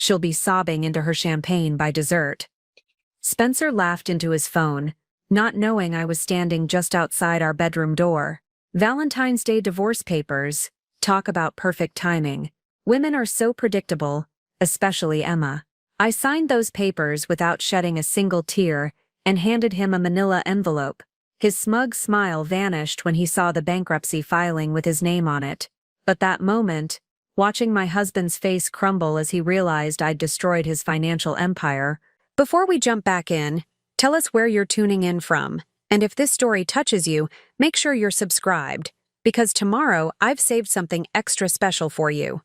She'll be sobbing into her champagne by dessert. Spencer laughed into his phone, not knowing I was standing just outside our bedroom door. Valentine's Day divorce papers. Talk about perfect timing. Women are so predictable, especially Emma. I signed those papers without shedding a single tear and handed him a manila envelope. His smug smile vanished when he saw the bankruptcy filing with his name on it. But that moment, watching my husband's face crumble as he realized I'd destroyed his financial empire. Before we jump back in, tell us where you're tuning in from, and if this story touches you, make sure you're subscribed, because tomorrow I've saved something extra special for you.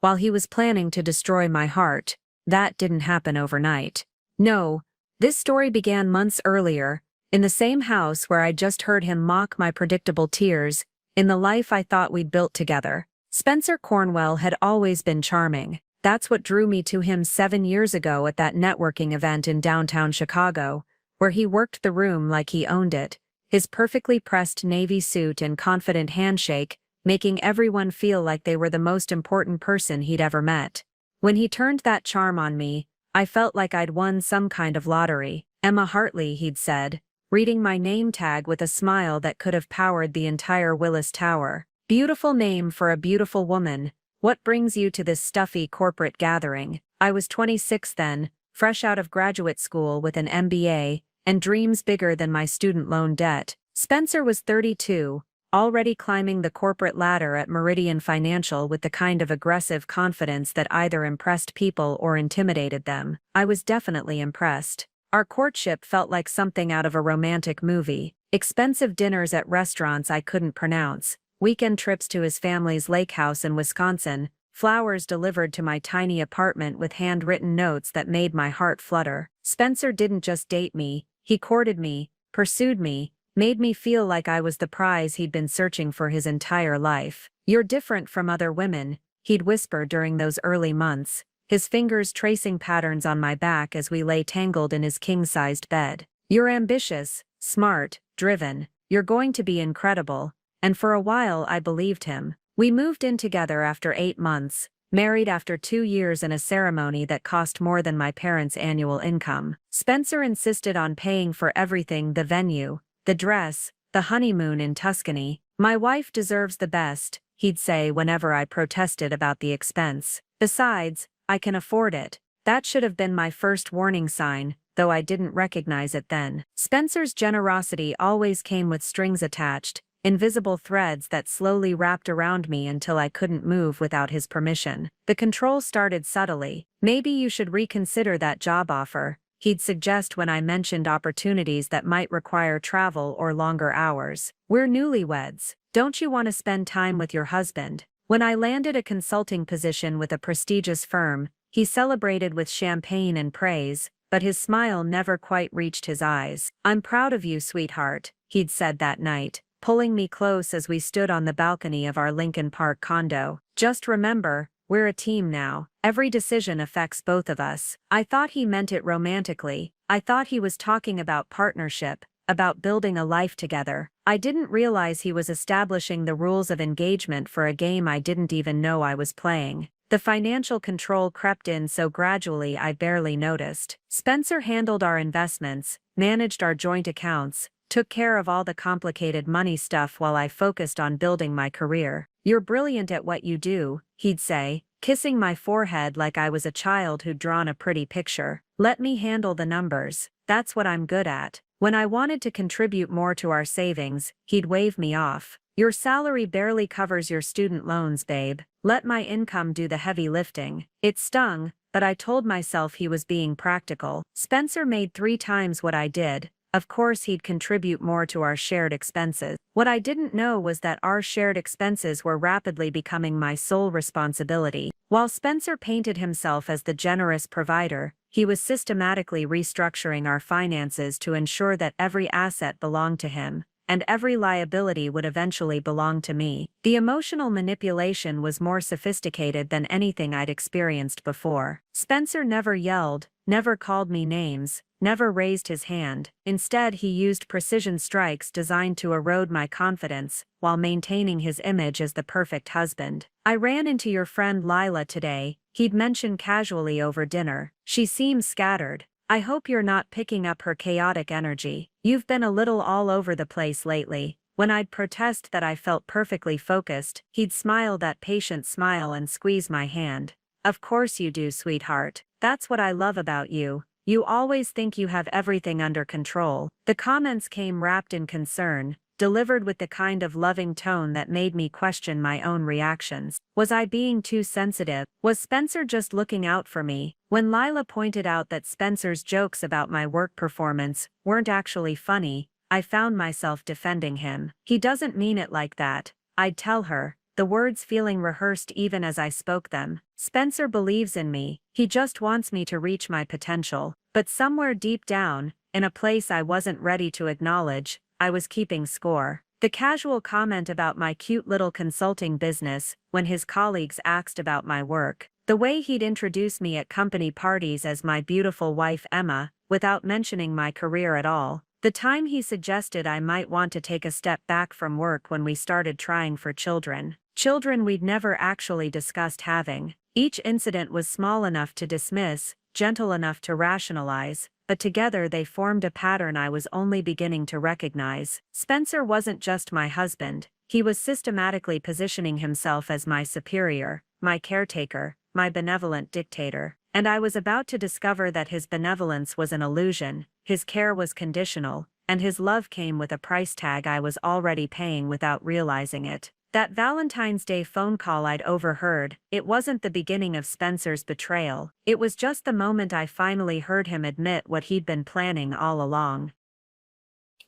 While he was planning to destroy my heart, that didn't happen overnight. No, this story began months earlier, in the same house where I'd just heard him mock my predictable tears, in the life I thought we'd built together. Spencer Cornwell had always been charming. That's what drew me to him 7 years ago at that networking event in downtown Chicago, where he worked the room like he owned it, his perfectly pressed navy suit and confident handshake, making everyone feel like they were the most important person he'd ever met. When he turned that charm on me, I felt like I'd won some kind of lottery. Emma Hartley, he'd said, reading my name tag with a smile that could have powered the entire Willis Tower. Beautiful name for a beautiful woman. What brings you to this stuffy corporate gathering? I was 26 then, fresh out of graduate school with an MBA, and dreams bigger than my student loan debt. Spencer was 32, already climbing the corporate ladder at Meridian Financial with the kind of aggressive confidence that either impressed people or intimidated them. I was definitely impressed. Our courtship felt like something out of a romantic movie. Expensive dinners at restaurants I couldn't pronounce, weekend trips to his family's lake house in Wisconsin, flowers delivered to my tiny apartment with handwritten notes that made my heart flutter. Spencer didn't just date me, he courted me, pursued me, made me feel like I was the prize he'd been searching for his entire life. You're different from other women, he'd whisper during those early months, his fingers tracing patterns on my back as we lay tangled in his king-sized bed. You're ambitious, smart, driven, you're going to be incredible. And for a while I believed him. We moved in together after 8 months, married after 2 years in a ceremony that cost more than my parents' annual income. Spencer insisted on paying for everything: the venue, the dress, the honeymoon in Tuscany. My wife deserves the best, he'd say whenever I protested about the expense. Besides, I can afford it. That should have been my first warning sign, though I didn't recognize it then. Spencer's generosity always came with strings attached, invisible threads that slowly wrapped around me until I couldn't move without his permission. The control started subtly. Maybe you should reconsider that job offer, he'd suggest when I mentioned opportunities that might require travel or longer hours. We're newlyweds. Don't you want to spend time with your husband? When I landed a consulting position with a prestigious firm, he celebrated with champagne and praise, but his smile never quite reached his eyes. I'm proud of you, sweetheart, he'd said that night, pulling me close as we stood on the balcony of our Lincoln Park condo. Just remember, we're a team now. Every decision affects both of us. I thought he meant it romantically. I thought he was talking about partnership, about building a life together. I didn't realize he was establishing the rules of engagement for a game I didn't even know I was playing. The financial control crept in so gradually I barely noticed. Spencer handled our investments, managed our joint accounts, took care of all the complicated money stuff while I focused on building my career. You're brilliant at what you do, he'd say, kissing my forehead like I was a child who'd drawn a pretty picture. Let me handle the numbers. That's what I'm good at. When I wanted to contribute more to our savings, he'd wave me off. Your salary barely covers your student loans, babe. Let my income do the heavy lifting. It stung, but I told myself he was being practical. Spencer made 3 times what I did. Of course he'd contribute more to our shared expenses. What I didn't know was that our shared expenses were rapidly becoming my sole responsibility. While Spencer painted himself as the generous provider, he was systematically restructuring our finances to ensure that every asset belonged to him, and every liability would eventually belong to me. The emotional manipulation was more sophisticated than anything I'd experienced before. Spencer never yelled, never called me names, never raised his hand. Instead, he used precision strikes designed to erode my confidence, while maintaining his image as the perfect husband. I ran into your friend Lila today, he'd mention casually over dinner. "She seems scattered. I hope you're not picking up her chaotic energy. You've been a little all over the place lately." When I'd protest that I felt perfectly focused, he'd smile that patient smile and squeeze my hand. "Of course you do, sweetheart. That's what I love about you. You always think you have everything under control." The comments came wrapped in concern, delivered with the kind of loving tone that made me question my own reactions. Was I being too sensitive? Was Spencer just looking out for me? When Lila pointed out that Spencer's jokes about my work performance weren't actually funny, I found myself defending him. "He doesn't mean it like that," I'd tell her, the words feeling rehearsed even as I spoke them. "Spencer believes in me, he just wants me to reach my potential." But somewhere deep down, in a place I wasn't ready to acknowledge, I was keeping score. The casual comment about my cute little consulting business, when his colleagues asked about my work. The way he'd introduce me at company parties as my beautiful wife Emma, without mentioning my career at all. The time he suggested I might want to take a step back from work when we started trying for children. Children we'd never actually discussed having. Each incident was small enough to dismiss, gentle enough to rationalize, but together they formed a pattern I was only beginning to recognize. Spencer wasn't just my husband, he was systematically positioning himself as my superior, my caretaker, my benevolent dictator. And I was about to discover that his benevolence was an illusion, his care was conditional, and his love came with a price tag I was already paying without realizing it. That Valentine's Day phone call I'd overheard, it wasn't the beginning of Spencer's betrayal, it was just the moment I finally heard him admit what he'd been planning all along.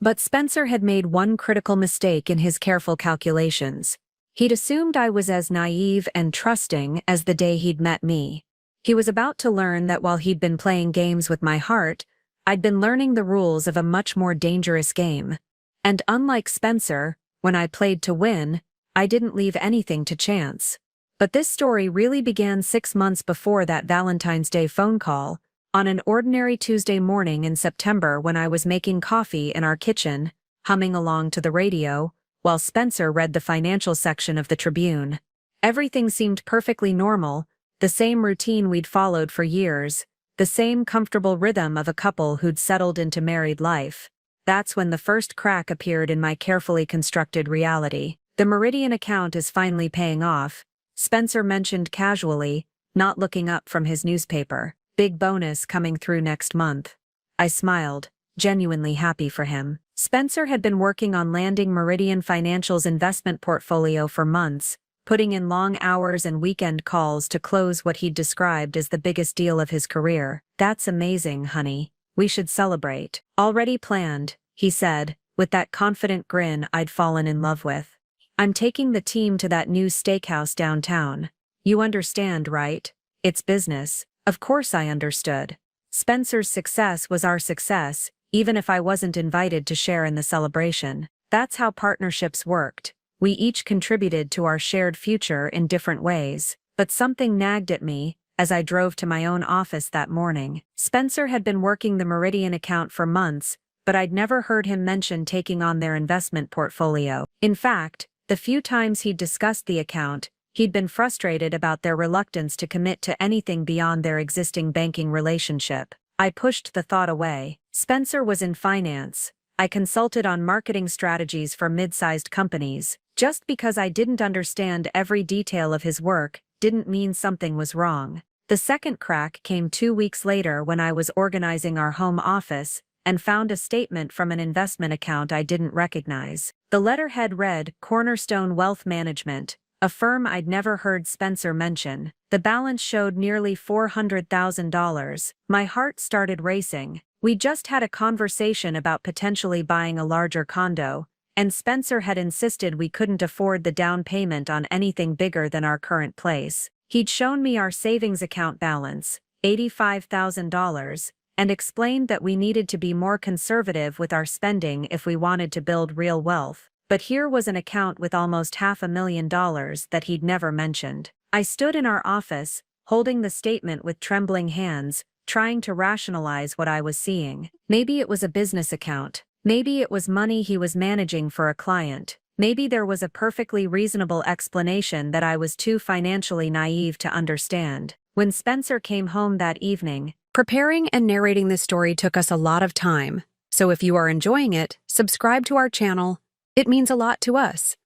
But Spencer had made one critical mistake in his careful calculations. He'd assumed I was as naive and trusting as the day he'd met me. He was about to learn that while he'd been playing games with my heart, I'd been learning the rules of a much more dangerous game. And unlike Spencer, when I played to win, I didn't leave anything to chance. But this story really began 6 months before that Valentine's Day phone call, on an ordinary Tuesday morning in September when I was making coffee in our kitchen, humming along to the radio, while Spencer read the financial section of the Tribune. Everything seemed perfectly normal, the same routine we'd followed for years, the same comfortable rhythm of a couple who'd settled into married life. That's when the first crack appeared in my carefully constructed reality. "The Meridian account is finally paying off," Spencer mentioned casually, not looking up from his newspaper. "Big bonus coming through next month." I smiled, genuinely happy for him. Spencer had been working on landing Meridian Financial's investment portfolio for months, putting in long hours and weekend calls to close what he'd described as the biggest deal of his career. "That's amazing, honey. We should celebrate." "Already planned," he said, with that confident grin I'd fallen in love with. "I'm taking the team to that new steakhouse downtown. You understand, right? It's business." Of course I understood. Spencer's success was our success, even if I wasn't invited to share in the celebration. That's how partnerships worked. We each contributed to our shared future in different ways. But something nagged at me as I drove to my own office that morning. Spencer had been working the Meridian account for months, but I'd never heard him mention taking on their investment portfolio. In fact, the few times he'd discussed the account, he'd been frustrated about their reluctance to commit to anything beyond their existing banking relationship. I pushed the thought away. Spencer was in finance. I consulted on marketing strategies for mid-sized companies. Just because I didn't understand every detail of his work didn't mean something was wrong. The second crack came 2 weeks later when I was organizing our home office and found a statement from an investment account I didn't recognize. The letterhead read, "Cornerstone Wealth Management," a firm I'd never heard Spencer mention. The balance showed nearly $400,000. My heart started racing. We just had a conversation about potentially buying a larger condo, and Spencer had insisted we couldn't afford the down payment on anything bigger than our current place. He'd shown me our savings account balance, $85,000, and explained that we needed to be more conservative with our spending if we wanted to build real wealth. But here was an account with almost $500,000 that he'd never mentioned. I stood in our office, holding the statement with trembling hands, trying to rationalize what I was seeing. Maybe it was a business account. Maybe it was money he was managing for a client. Maybe there was a perfectly reasonable explanation that I was too financially naive to understand. When Spencer came home that evening, preparing and narrating this story took us a lot of time, so if you are enjoying it, subscribe to our channel. It means a lot to us.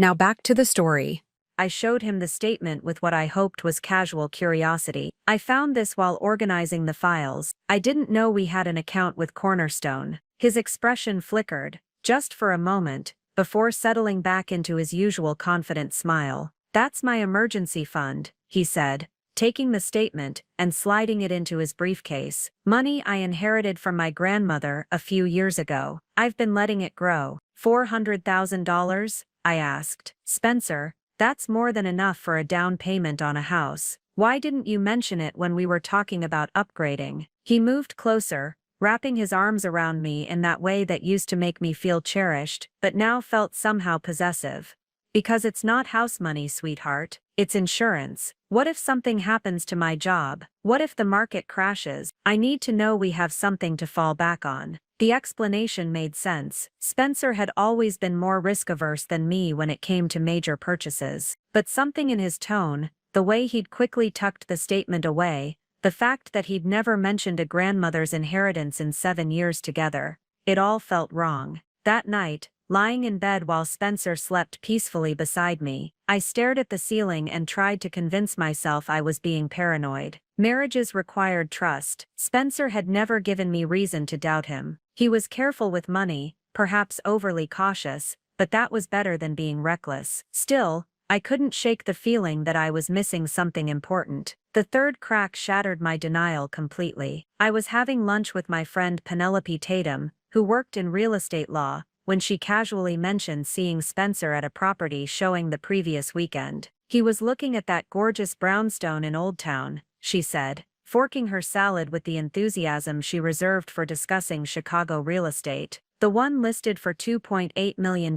Now back to the story. I showed him the statement with what I hoped was casual curiosity. I found this while organizing the files. I didn't know we had an account with Cornerstone. His expression flickered, just for a moment, before settling back into his usual confident smile. "That's my emergency fund," he said, taking the statement and sliding it into his briefcase. "Money I inherited from my grandmother a few years ago. I've been letting it grow." $400,000? I asked. "Spencer, that's more than enough for a down payment on a house. Why didn't you mention it when we were talking about upgrading?" He moved closer, wrapping his arms around me in that way that used to make me feel cherished, but now felt somehow possessive. "Because it's not house money, sweetheart. It's insurance. What if something happens to my job? What if the market crashes? I need to know we have something to fall back on." The explanation made sense. Spencer had always been more risk-averse than me when it came to major purchases. But something in his tone, the way he'd quickly tucked the statement away, the fact that he'd never mentioned a grandmother's inheritance in 7 years together, it all felt wrong. That night, lying in bed while Spencer slept peacefully beside me, I stared at the ceiling and tried to convince myself I was being paranoid. Marriages required trust. Spencer had never given me reason to doubt him. He was careful with money, perhaps overly cautious, but that was better than being reckless. Still, I couldn't shake the feeling that I was missing something important. The third crack shattered my denial completely. I was having lunch with my friend Penelope Tatum, who worked in real estate law, when she casually mentioned seeing Spencer at a property showing the previous weekend. "He was looking at that gorgeous brownstone in Old Town," she said, forking her salad with the enthusiasm she reserved for discussing Chicago real estate. "The one listed for $2.8 million.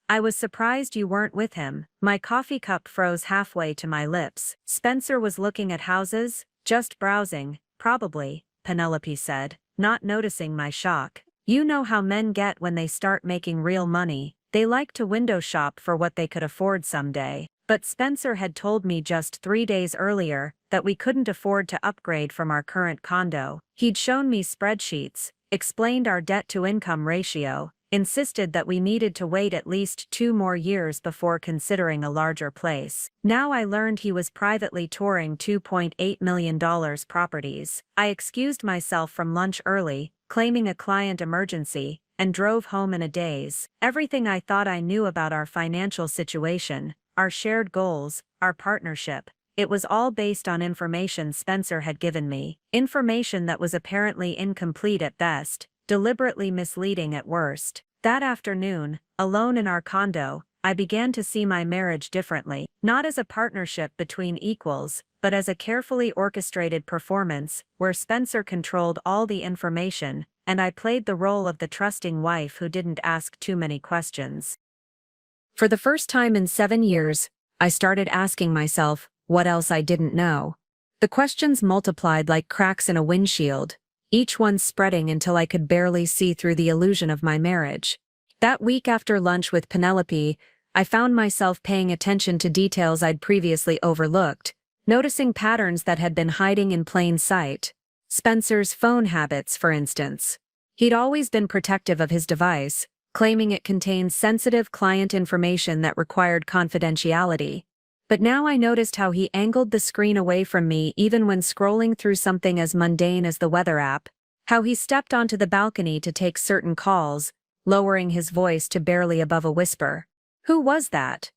I was surprised you weren't with him." My coffee cup froze halfway to my lips. "Spencer was looking at houses? Just browsing, probably," Penelope said, not noticing my shock. "You know how men get when they start making real money. They like to window shop for what they could afford someday." But Spencer had told me just 3 days earlier that we couldn't afford to upgrade from our current condo. He'd shown me spreadsheets, explained our debt-to-income ratio, insisted that we needed to wait at least 2 more years before considering a larger place. Now I learned he was privately touring $2.8 million properties. I excused myself from lunch early, claiming a client emergency, and drove home in a daze. Everything I thought I knew about our financial situation, our shared goals, our partnership, it was all based on information Spencer had given me. Information that was apparently incomplete at best, deliberately misleading at worst. That afternoon, alone in our condo, I began to see my marriage differently. Not as a partnership between equals, but as a carefully orchestrated performance, where Spencer controlled all the information, and I played the role of the trusting wife who didn't ask too many questions. For the first time in 7 years, I started asking myself what else I didn't know. The questions multiplied like cracks in a windshield, each one spreading until I could barely see through the illusion of my marriage. That week after lunch with Penelope, I found myself paying attention to details I'd previously overlooked, noticing patterns that had been hiding in plain sight. Spencer's phone habits, for instance. He'd always been protective of his device, claiming it contained sensitive client information that required confidentiality. But now I noticed how he angled the screen away from me even when scrolling through something as mundane as the weather app, how he stepped onto the balcony to take certain calls, lowering his voice to barely above a whisper. "Who was that?"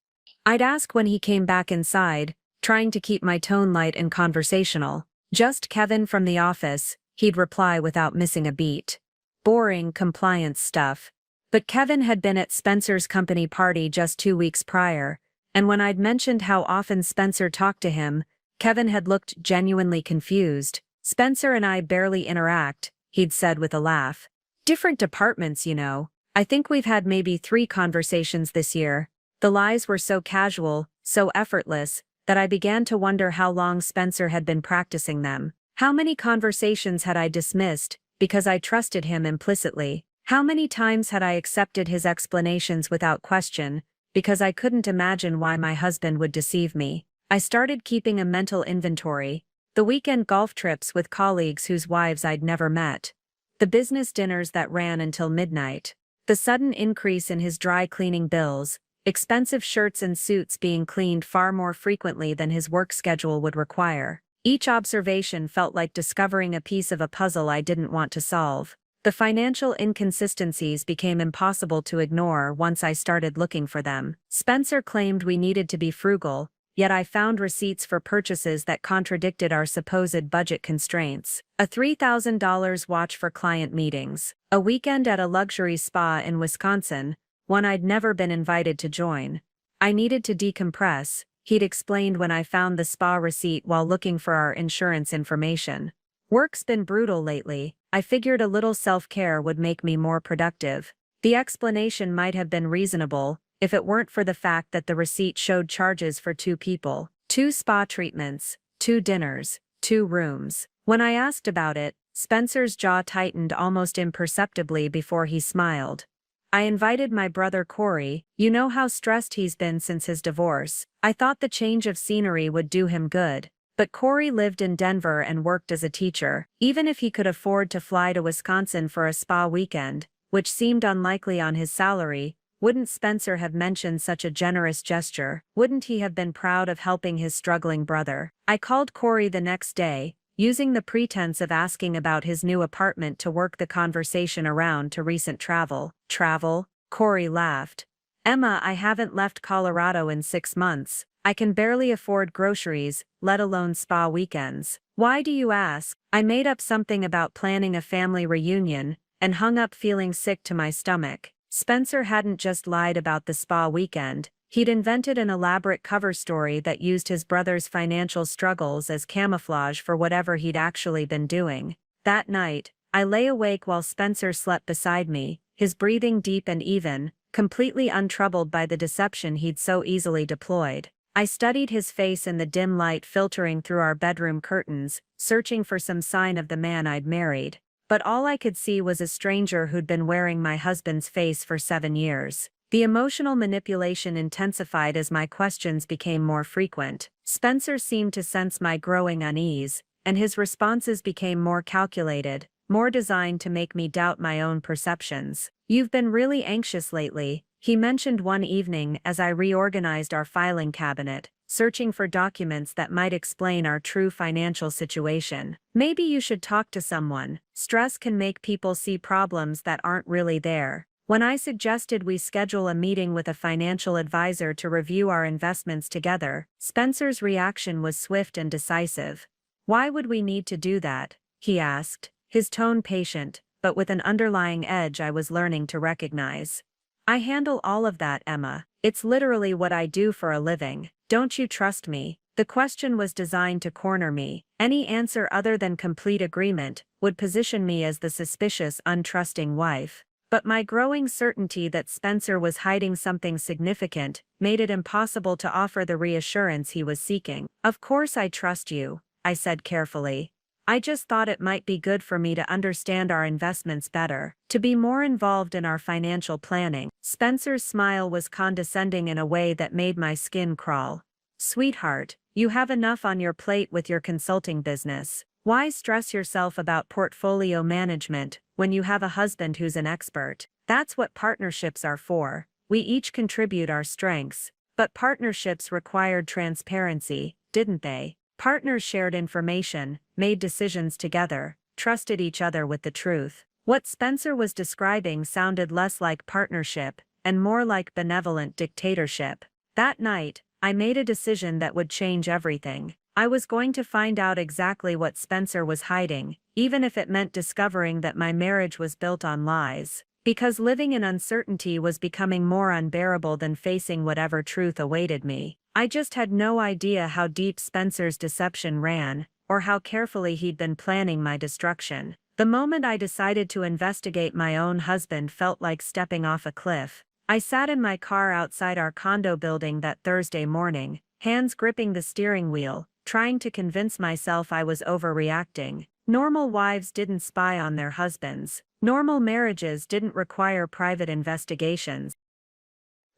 I'd ask when he came back inside, trying to keep my tone light and conversational. "Just Kevin from the office," he'd reply without missing a beat. Boring compliance stuff. But Kevin had been at Spencer's company party just 2 weeks prior, and when I'd mentioned how often Spencer talked to him, Kevin had looked genuinely confused. "Spencer and I barely interact," he'd said with a laugh. "Different departments, you know. I think we've had maybe 3 conversations this year." The lies were so casual, so effortless, that I began to wonder how long Spencer had been practicing them. How many conversations had I dismissed, because I trusted him implicitly? How many times had I accepted his explanations without question, because I couldn't imagine why my husband would deceive me? I started keeping a mental inventory: the weekend golf trips with colleagues whose wives I'd never met, the business dinners that ran until midnight, the sudden increase in his dry cleaning bills, expensive shirts and suits being cleaned far more frequently than his work schedule would require. Each observation felt like discovering a piece of a puzzle I didn't want to solve. The financial inconsistencies became impossible to ignore once I started looking for them. Spencer claimed we needed to be frugal, yet I found receipts for purchases that contradicted our supposed budget constraints. A $3,000 watch for client meetings, a weekend at a luxury spa in Wisconsin, one I'd never been invited to join. I needed to decompress, he'd explained when I found the spa receipt while looking for our insurance information. Work's been brutal lately. I figured a little self-care would make me more productive. The explanation might have been reasonable, if it weren't for the fact that the receipt showed charges for 2 people, 2 spa treatments, 2 dinners, 2 rooms. When I asked about it, Spencer's jaw tightened almost imperceptibly before he smiled. I invited my brother Corey. You know how stressed he's been since his divorce. I thought the change of scenery would do him good. But Corey lived in Denver and worked as a teacher. Even if he could afford to fly to Wisconsin for a spa weekend, which seemed unlikely on his salary, wouldn't Spencer have mentioned such a generous gesture? Wouldn't he have been proud of helping his struggling brother? I called Corey the next day, using the pretense of asking about his new apartment to work the conversation around to recent travel. Travel? Corey laughed. Emma, I haven't left Colorado in 6 months. I can barely afford groceries, let alone spa weekends. Why do you ask? I made up something about planning a family reunion, and hung up feeling sick to my stomach. Spencer hadn't just lied about the spa weekend, he'd invented an elaborate cover story that used his brother's financial struggles as camouflage for whatever he'd actually been doing. That night, I lay awake while Spencer slept beside me, his breathing deep and even, completely untroubled by the deception he'd so easily deployed. I studied his face in the dim light filtering through our bedroom curtains, searching for some sign of the man I'd married. But all I could see was a stranger who'd been wearing my husband's face for 7 years. The emotional manipulation intensified as my questions became more frequent. Spencer seemed to sense my growing unease, and his responses became more calculated, more designed to make me doubt my own perceptions. You've been really anxious lately, he mentioned one evening as I reorganized our filing cabinet, searching for documents that might explain our true financial situation. Maybe you should talk to someone. Stress can make people see problems that aren't really there. When I suggested we schedule a meeting with a financial advisor to review our investments together, Spencer's reaction was swift and decisive. Why would we need to do that? He asked, his tone patient, but with an underlying edge I was learning to recognize. I handle all of that, Emma. It's literally what I do for a living. Don't you trust me? The question was designed to corner me. Any answer other than complete agreement would position me as the suspicious, untrusting wife. But my growing certainty that Spencer was hiding something significant made it impossible to offer the reassurance he was seeking. Of course I trust you, I said carefully. I just thought it might be good for me to understand our investments better, to be more involved in our financial planning. Spencer's smile was condescending in a way that made my skin crawl. Sweetheart, you have enough on your plate with your consulting business. Why stress yourself about portfolio management when you have a husband who's an expert? That's what partnerships are for. We each contribute our strengths. But partnerships required transparency, didn't they? Partners shared information, made decisions together, trusted each other with the truth. What Spencer was describing sounded less like partnership, and more like benevolent dictatorship. That night, I made a decision that would change everything. I was going to find out exactly what Spencer was hiding, even if it meant discovering that my marriage was built on lies. Because living in uncertainty was becoming more unbearable than facing whatever truth awaited me. I just had no idea how deep Spencer's deception ran, or how carefully he'd been planning my destruction. The moment I decided to investigate my own husband felt like stepping off a cliff. I sat in my car outside our condo building that Thursday morning, hands gripping the steering wheel, trying to convince myself I was overreacting. Normal wives didn't spy on their husbands. Normal marriages didn't require private investigations.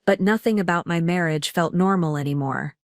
But nothing about my marriage felt normal anymore.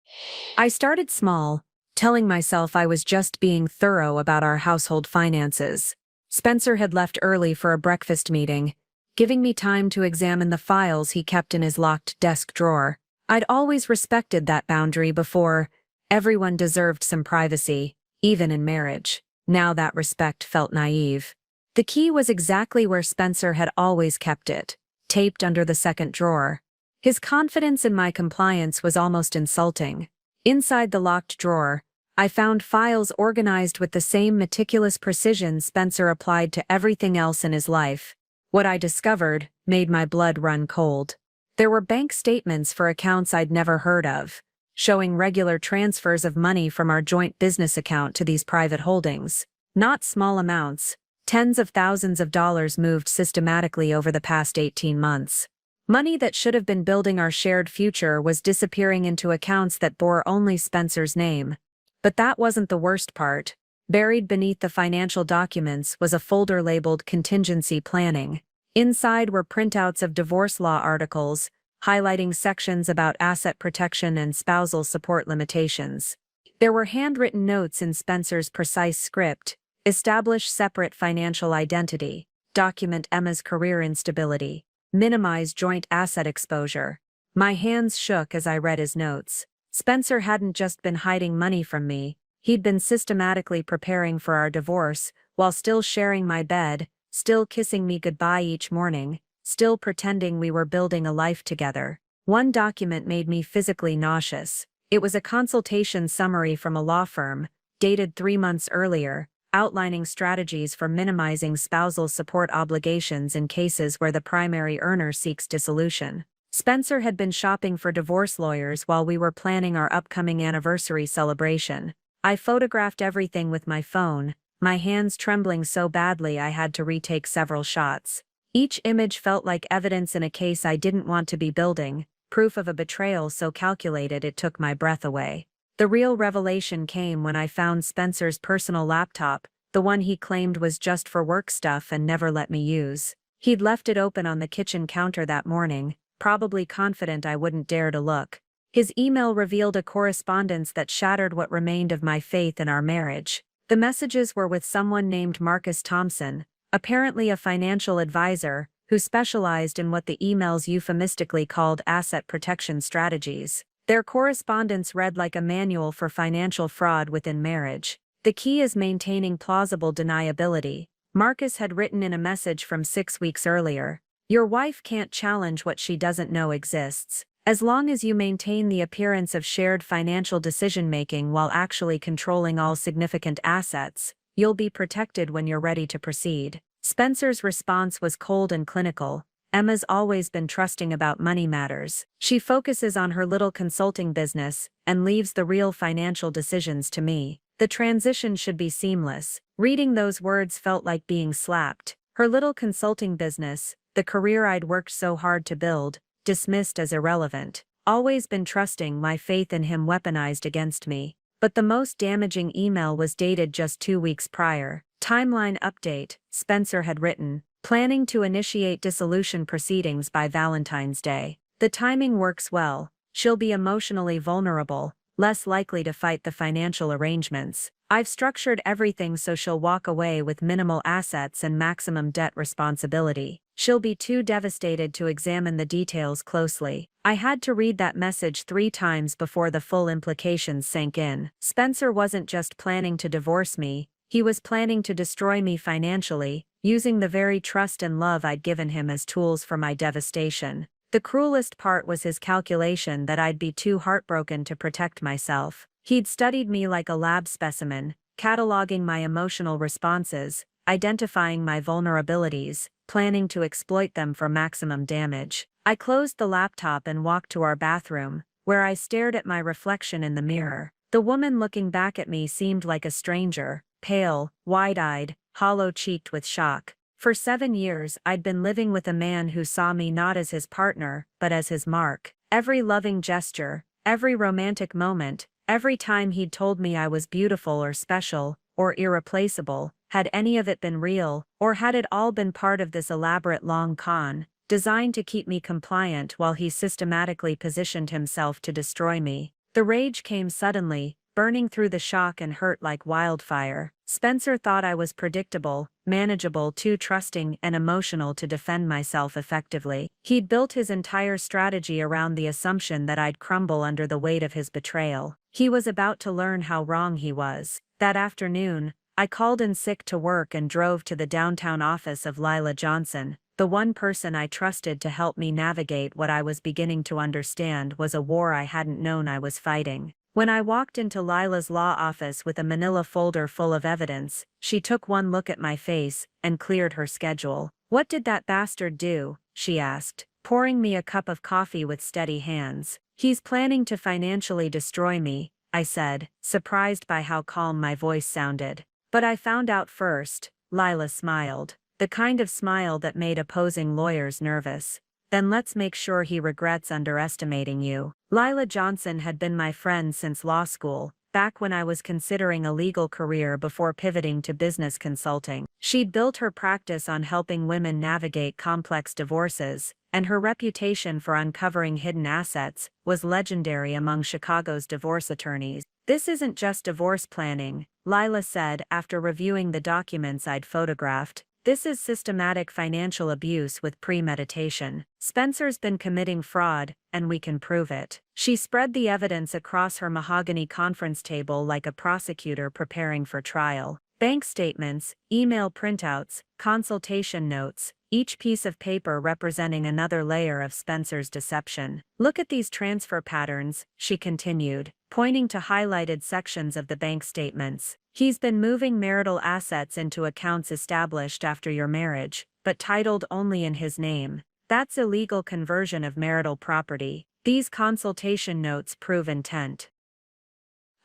I started small, telling myself I was just being thorough about our household finances. Spencer had left early for a breakfast meeting, giving me time to examine the files he kept in his locked desk drawer. I'd always respected that boundary before. Everyone deserved some privacy, even in marriage. Now that respect felt naive. The key was exactly where Spencer had always kept it, taped under the second drawer. His confidence in my compliance was almost insulting. Inside the locked drawer, I found files organized with the same meticulous precision Spencer applied to everything else in his life. What I discovered made my blood run cold. There were bank statements for accounts I'd never heard of, showing regular transfers of money from our joint business account to these private holdings. Not small amounts, tens of thousands of dollars moved systematically over the past 18 months. Money that should have been building our shared future was disappearing into accounts that bore only Spencer's name. But that wasn't the worst part. Buried beneath the financial documents was a folder labeled Contingency Planning. Inside were printouts of divorce law articles, highlighting sections about asset protection and spousal support limitations. There were handwritten notes in Spencer's precise script: establish separate financial identity, document Emma's career instability, minimize joint asset exposure. My hands shook as I read his notes. Spencer hadn't just been hiding money from me, he'd been systematically preparing for our divorce, while still sharing my bed, still kissing me goodbye each morning, still pretending we were building a life together. One document made me physically nauseous. It was a consultation summary from a law firm, dated 3 months earlier, outlining strategies for minimizing spousal support obligations in cases where the primary earner seeks dissolution. Spencer had been shopping for divorce lawyers while we were planning our upcoming anniversary celebration. I photographed everything with my phone, my hands trembling so badly I had to retake several shots. Each image felt like evidence in a case I didn't want to be building, proof of a betrayal so calculated it took my breath away. The real revelation came when I found Spencer's personal laptop, the one he claimed was just for work stuff and never let me use. He'd left it open on the kitchen counter that morning, probably confident I wouldn't dare to look. His email revealed a correspondence that shattered what remained of my faith in our marriage. The messages were with someone named Marcus Thompson, apparently a financial advisor, who specialized in what the emails euphemistically called asset protection strategies. Their correspondence read like a manual for financial fraud within marriage. The key is maintaining plausible deniability. Marcus had written in a message from 6 weeks earlier, "Your wife can't challenge what she doesn't know exists. As long as you maintain the appearance of shared financial decision-making while actually controlling all significant assets, you'll be protected when you're ready to proceed." Spencer's response was cold and clinical. "Emma's always been trusting about money matters. She focuses on her little consulting business and leaves the real financial decisions to me. The transition should be seamless." Reading those words felt like being slapped. Her little consulting business, the career I'd worked so hard to build, dismissed as irrelevant. Always been trusting, my faith in him weaponized against me. But the most damaging email was dated just 2 weeks prior. Timeline update, Spencer had written, planning to initiate dissolution proceedings by Valentine's Day. The timing works well. She'll be emotionally vulnerable, less likely to fight the financial arrangements. I've structured everything so she'll walk away with minimal assets and maximum debt responsibility. She'll be too devastated to examine the details closely. I had to read that message 3 times before the full implications sank in. Spencer wasn't just planning to divorce me, he was planning to destroy me financially, using the very trust and love I'd given him as tools for my devastation. The cruelest part was his calculation that I'd be too heartbroken to protect myself. He'd studied me like a lab specimen, cataloging my emotional responses, identifying my vulnerabilities, planning to exploit them for maximum damage. I closed the laptop and walked to our bathroom, where I stared at my reflection in the mirror. The woman looking back at me seemed like a stranger, pale, wide-eyed, hollow-cheeked with shock. For 7 years, I'd been living with a man who saw me not as his partner, but as his mark. Every loving gesture, every romantic moment, every time he'd told me I was beautiful or special, or irreplaceable, Had any of it been real, or had it all been part of this elaborate long con, designed to keep me compliant while he systematically positioned himself to destroy me? The rage came suddenly, burning through the shock and hurt like wildfire. Spencer thought I was predictable, manageable, too trusting and emotional to defend myself effectively. He'd built his entire strategy around the assumption that I'd crumble under the weight of his betrayal. He was about to learn how wrong he was. That afternoon, I called in sick to work and drove to the downtown office of Lila Johnson. The one person I trusted to help me navigate what I was beginning to understand was a war I hadn't known I was fighting. When I walked into Lila's law office with a manila folder full of evidence, she took one look at my face and cleared her schedule. "What did that bastard do?" she asked, pouring me a cup of coffee with steady hands. "He's planning to financially destroy me," I said, surprised by how calm my voice sounded. "But I found out first," Lila smiled, the kind of smile that made opposing lawyers nervous. "Then let's make sure he regrets underestimating you." Lila Johnson had been my friend since law school, back when I was considering a legal career before pivoting to business consulting. She'd built her practice on helping women navigate complex divorces, and her reputation for uncovering hidden assets was legendary among Chicago's divorce attorneys. "This isn't just divorce planning," Lila said after reviewing the documents I'd photographed. "This is systematic financial abuse with premeditation. Spencer's been committing fraud, and we can prove it." She spread the evidence across her mahogany conference table like a prosecutor preparing for trial. Bank statements, email printouts, consultation notes, each piece of paper representing another layer of Spencer's deception. "Look at these transfer patterns," she continued, pointing to highlighted sections of the bank statements. "He's been moving marital assets into accounts established after your marriage, but titled only in his name. That's illegal conversion of marital property. These consultation notes prove intent."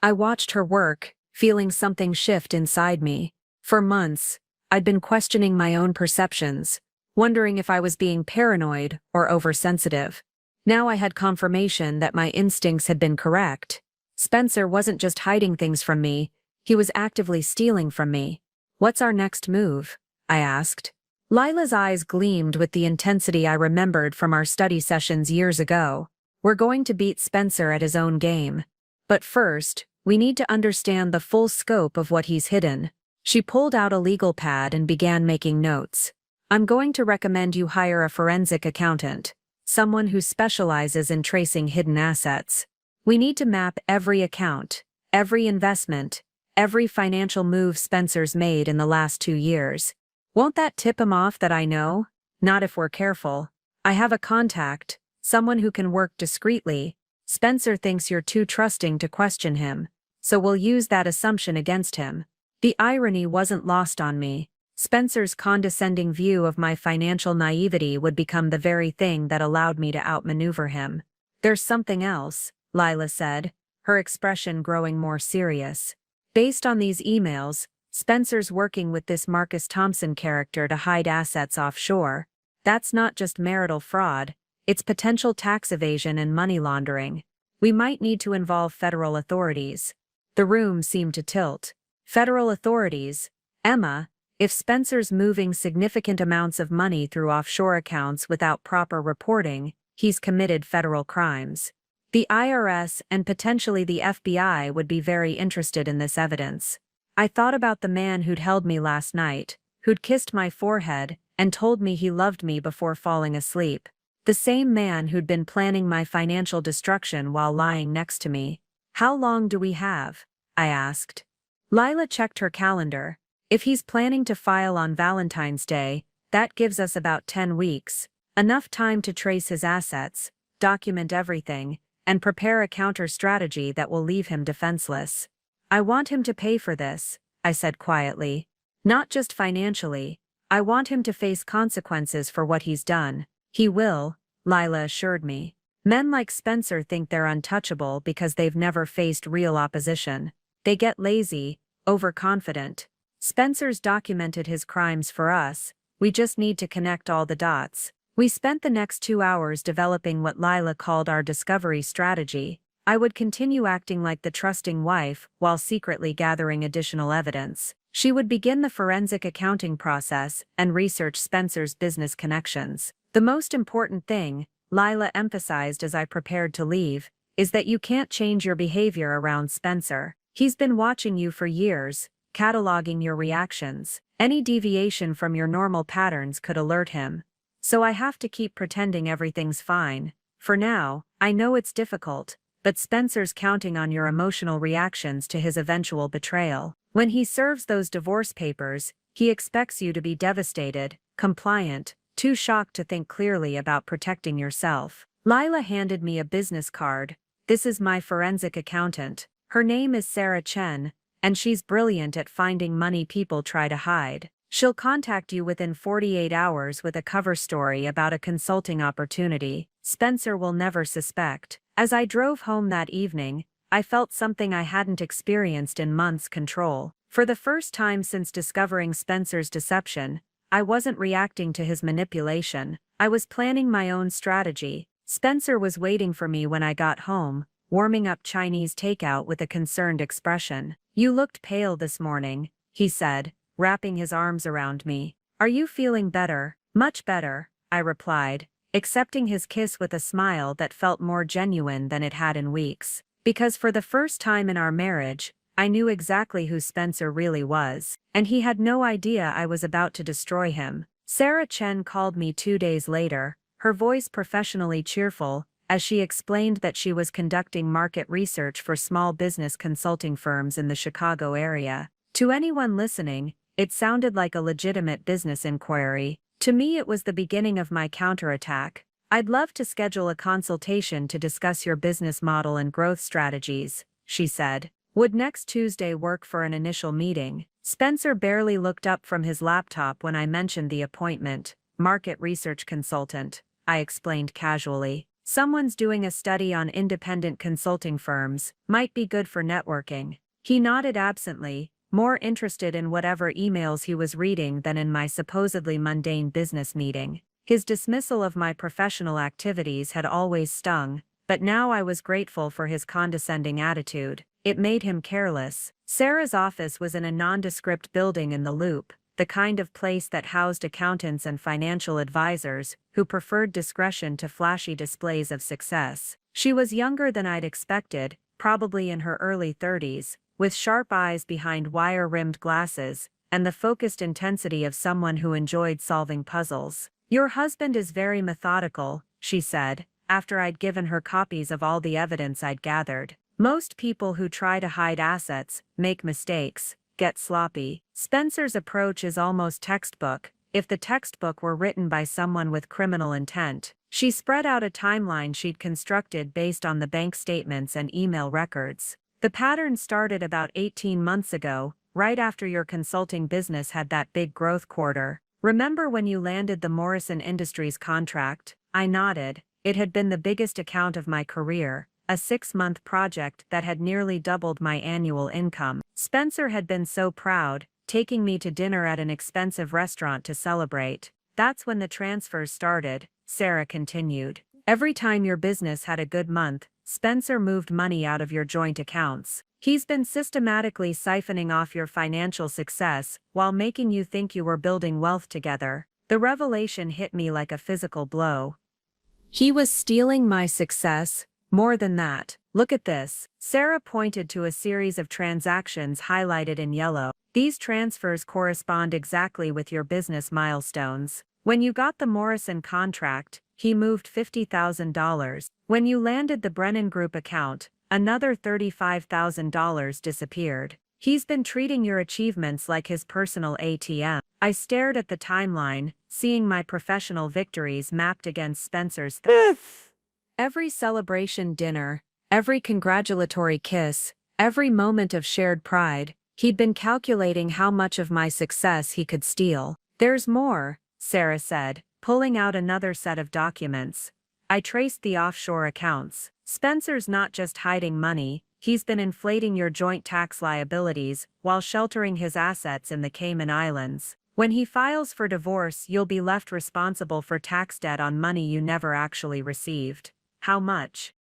I watched her work, feeling something shift inside me. For months, I'd been questioning my own perceptions, wondering if I was being paranoid or oversensitive. Now I had confirmation that my instincts had been correct. Spencer wasn't just hiding things from me, he was actively stealing from me. "What's our next move?" I asked. Lila's eyes gleamed with the intensity I remembered from our study sessions years ago. "We're going to beat Spencer at his own game. But first, we need to understand the full scope of what he's hidden." She pulled out a legal pad and began making notes. "I'm going to recommend you hire a forensic accountant, someone who specializes in tracing hidden assets. We need to map every account, every investment, every financial move Spencer's made in the last 2 years. Won't that tip him off that I know? Not if we're careful. I have a contact, someone who can work discreetly. Spencer thinks you're too trusting to question him, so we'll use that assumption against him." The irony wasn't lost on me. Spencer's condescending view of my financial naivety would become the very thing that allowed me to outmaneuver him. "There's something else," Lila said, her expression growing more serious. "Based on these emails, Spencer's working with this Marcus Thompson character to hide assets offshore. That's not just marital fraud, it's potential tax evasion and money laundering. We might need to involve federal authorities." The room seemed to tilt. "Federal authorities? Emma, if Spencer's moving significant amounts of money through offshore accounts without proper reporting, he's committed federal crimes. The IRS and potentially the FBI would be very interested in this evidence." I thought about the man who'd held me last night, who'd kissed my forehead and told me he loved me before falling asleep. The same man who'd been planning my financial destruction while lying next to me. "How long do we have?" I asked. Lila checked her calendar. "If he's planning to file on Valentine's Day, that gives us about 10 weeks. Enough time to trace his assets, document everything, and prepare a counter-strategy that will leave him defenseless." "I want him to pay for this," I said quietly. "Not just financially. I want him to face consequences for what he's done." "He will," Lila assured me. "Men like Spencer think they're untouchable because they've never faced real opposition. They get lazy, overconfident. Spencer's documented his crimes for us, we just need to connect all the dots." We spent the next 2 hours developing what Lila called our discovery strategy. I would continue acting like the trusting wife while secretly gathering additional evidence. She would begin the forensic accounting process and research Spencer's business connections. The most important thing, Lila emphasized as I prepared to leave, is that you can't change your behavior around Spencer. He's been watching you for years, cataloging your reactions. Any deviation from your normal patterns could alert him. So I have to keep pretending everything's fine. For now, I know it's difficult, but Spencer's counting on your emotional reactions to his eventual betrayal. When he serves those divorce papers, he expects you to be devastated, compliant, too shocked to think clearly about protecting yourself. Lila handed me a business card. This is my forensic accountant. Her name is Sarah Chen, and she's brilliant at finding money people try to hide. She'll contact you within 48 hours with a cover story about a consulting opportunity. Spencer will never suspect. As I drove home that evening, I felt something I hadn't experienced in months: control. For the first time since discovering Spencer's deception, I wasn't reacting to his manipulation. I was planning my own strategy. Spencer was waiting for me when I got home, warming up Chinese takeout with a concerned expression. "You looked pale this morning," he said, wrapping his arms around me. "Are you feeling better?" "Much better," I replied, accepting his kiss with a smile that felt more genuine than it had in weeks. Because for the first time in our marriage, I knew exactly who Spencer really was, and he had no idea I was about to destroy him. Sarah Chen called me 2 days later, her voice professionally cheerful, as she explained that she was conducting market research for small business consulting firms in the Chicago area. To anyone listening, it sounded like a legitimate business inquiry. To me, it was the beginning of my counterattack. "I'd love to schedule a consultation to discuss your business model and growth strategies," she said. "Would next Tuesday work for an initial meeting?" Spencer barely looked up from his laptop when I mentioned the appointment. "Market research consultant," I explained casually. "Someone's doing a study on independent consulting firms, might be good for networking." He nodded absently, more interested in whatever emails he was reading than in my supposedly mundane business meeting. His dismissal of my professional activities had always stung, but now I was grateful for his condescending attitude. It made him careless. Sarah's office was in a nondescript building in the Loop, the kind of place that housed accountants and financial advisors who preferred discretion to flashy displays of success. She was younger than I'd expected, probably in her early 30s, with sharp eyes behind wire-rimmed glasses, and the focused intensity of someone who enjoyed solving puzzles. "Your husband is very methodical," she said, after I'd given her copies of all the evidence I'd gathered. "Most people who try to hide assets make mistakes, get sloppy. Spencer's approach is almost textbook, if the textbook were written by someone with criminal intent." She spread out a timeline she'd constructed based on the bank statements and email records. "The pattern started about 18 months ago, right after your consulting business had that big growth quarter. Remember when you landed the Morrison Industries contract?" I nodded. It had been the biggest account of my career, a 6-month project that had nearly doubled my annual income. Spencer had been so proud, taking me to dinner at an expensive restaurant to celebrate. "That's when the transfers started," Sarah continued. "Every time your business had a good month, Spencer moved money out of your joint accounts. He's been systematically siphoning off your financial success while making you think you were building wealth together." The revelation hit me like a physical blow. He was stealing my success. More than that. "Look at this." Sarah pointed to a series of transactions highlighted in yellow. "These transfers correspond exactly with your business milestones. When you got the Morrison contract, he moved $50,000. When you landed the Brennan Group account, another $35,000 disappeared. He's been treating your achievements like his personal ATM." I stared at the timeline, seeing my professional victories mapped against Spencer's. Every celebration dinner, every congratulatory kiss, every moment of shared pride, he'd been calculating how much of my success he could steal. "There's more," Sarah said, pulling out another set of documents. I traced the offshore accounts. "Spencer's not just hiding money, he's been inflating your joint tax liabilities while sheltering his assets in the Cayman Islands. When he files for divorce, you'll be left responsible for tax debt on money you never actually received." "How much?"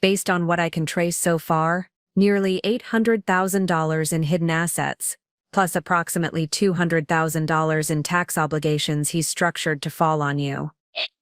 "Based on what I can trace so far, nearly $800,000 in hidden assets. plus approximately $200,000 in tax obligations he's structured to fall on you.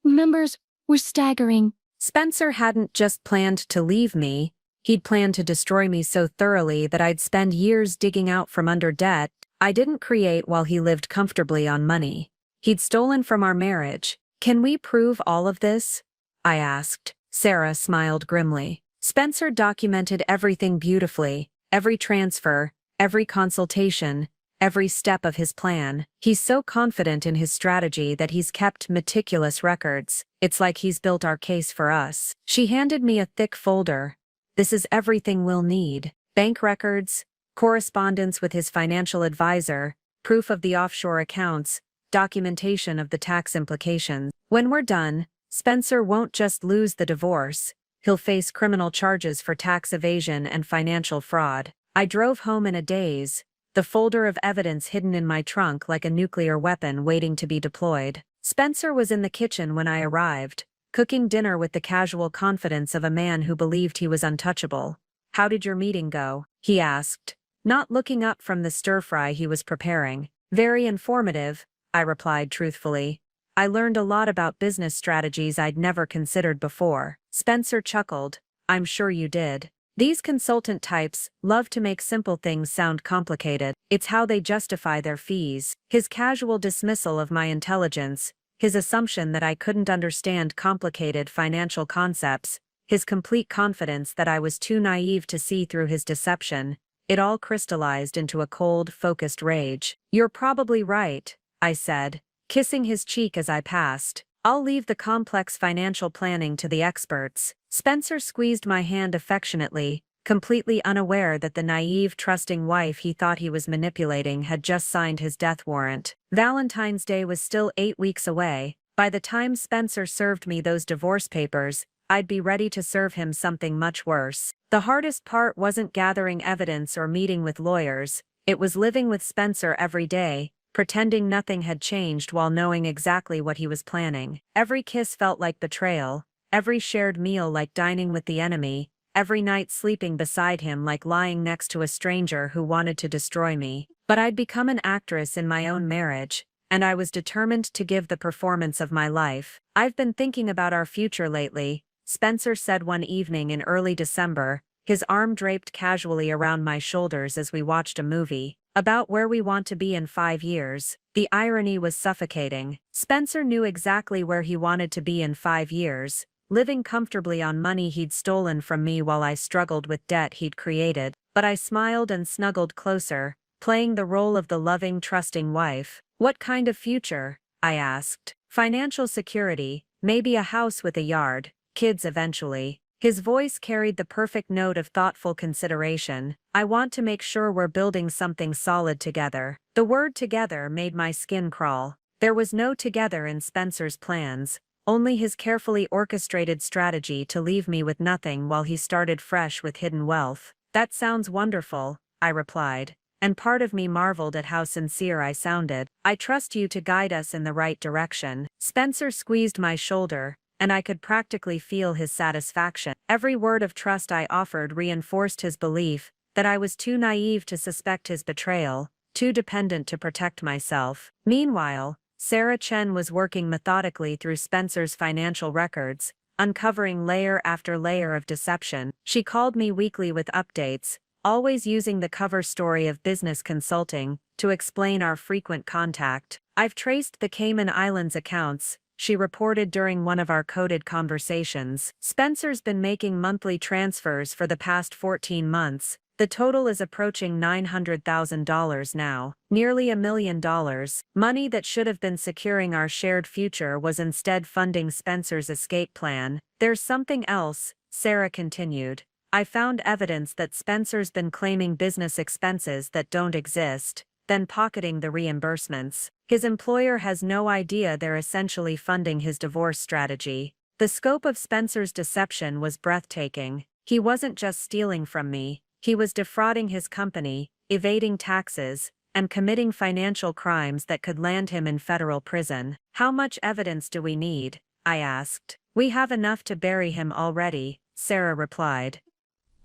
Numbers were staggering. Spencer hadn't just planned to leave me, he'd planned to destroy me so thoroughly that I'd spend years digging out from under debt I didn't create while he lived comfortably on money. He'd stolen from our marriage. Can we prove all of this? I asked. Sarah smiled grimly. Spencer documented everything beautifully, every transfer, every consultation, every step of his plan. He's so confident in his strategy that he's kept meticulous records. It's like he's built our case for us. She handed me a thick folder. This is everything we'll need. Bank records, correspondence with his financial advisor, proof of the offshore accounts, documentation of the tax implications. When we're done, Spencer won't just lose the divorce, he'll face criminal charges for tax evasion and financial fraud. I drove home in a daze, the folder of evidence hidden in my trunk like a nuclear weapon waiting to be deployed. Spencer was in the kitchen when I arrived, cooking dinner with the casual confidence of a man who believed he was untouchable. How did your meeting go? He asked, not looking up from the stir-fry he was preparing. Very informative, I replied truthfully. I learned a lot about business strategies I'd never considered before. Spencer chuckled. I'm sure you did. These consultant types love to make simple things sound complicated. It's how they justify their fees. His casual dismissal of my intelligence, his assumption that I couldn't understand complicated financial concepts, his complete confidence that I was too naive to see through his deception, it all crystallized into a cold, focused rage. You're probably right, I said, kissing his cheek as I passed. I'll leave the complex financial planning to the experts. Spencer squeezed my hand affectionately, completely unaware that the naive, trusting wife he thought he was manipulating had just signed his death warrant. Valentine's Day was still 8 weeks away. By the time Spencer served me those divorce papers, I'd be ready to serve him something much worse. The hardest part wasn't gathering evidence or meeting with lawyers, it was living with Spencer every day, pretending nothing had changed while knowing exactly what he was planning. Every kiss felt like betrayal, every shared meal like dining with the enemy, every night sleeping beside him like lying next to a stranger who wanted to destroy me. But I'd become an actress in my own marriage, and I was determined to give the performance of my life. I've been thinking about our future lately, Spencer said one evening in early December, his arm draped casually around my shoulders as we watched a movie. About where we want to be in 5 years. The irony was suffocating. Spencer knew exactly where he wanted to be in 5 years, living comfortably on money he'd stolen from me while I struggled with debt he'd created. But I smiled and snuggled closer, playing the role of the loving, trusting wife. What kind of future? I asked. Financial security, maybe a house with a yard, kids eventually. His voice carried the perfect note of thoughtful consideration. I want to make sure we're building something solid together. The word together made my skin crawl. There was no together in Spencer's plans, only his carefully orchestrated strategy to leave me with nothing while he started fresh with hidden wealth. That sounds wonderful, I replied, and part of me marveled at how sincere I sounded. I trust you to guide us in the right direction. Spencer squeezed my shoulder, and I could practically feel his satisfaction. Every word of trust I offered reinforced his belief that I was too naive to suspect his betrayal, too dependent to protect myself. Meanwhile, Sarah Chen was working methodically through Spencer's financial records, uncovering layer after layer of deception. She called me weekly with updates, always using the cover story of business consulting to explain our frequent contact. I've traced the Cayman Islands accounts, she reported during one of our coded conversations. Spencer's been making monthly transfers for the past 14 months. The total is approaching $900,000 now, nearly $1 million. Money that should have been securing our shared future was instead funding Spencer's escape plan. There's something else, Sarah continued. I found evidence that Spencer's been claiming business expenses that don't exist, then pocketing the reimbursements. His employer has no idea they're essentially funding his divorce strategy. The scope of Spencer's deception was breathtaking. He wasn't just stealing from me, he was defrauding his company, evading taxes, and committing financial crimes that could land him in federal prison. How much evidence do we need? I asked. We have enough to bury him already, Sarah replied.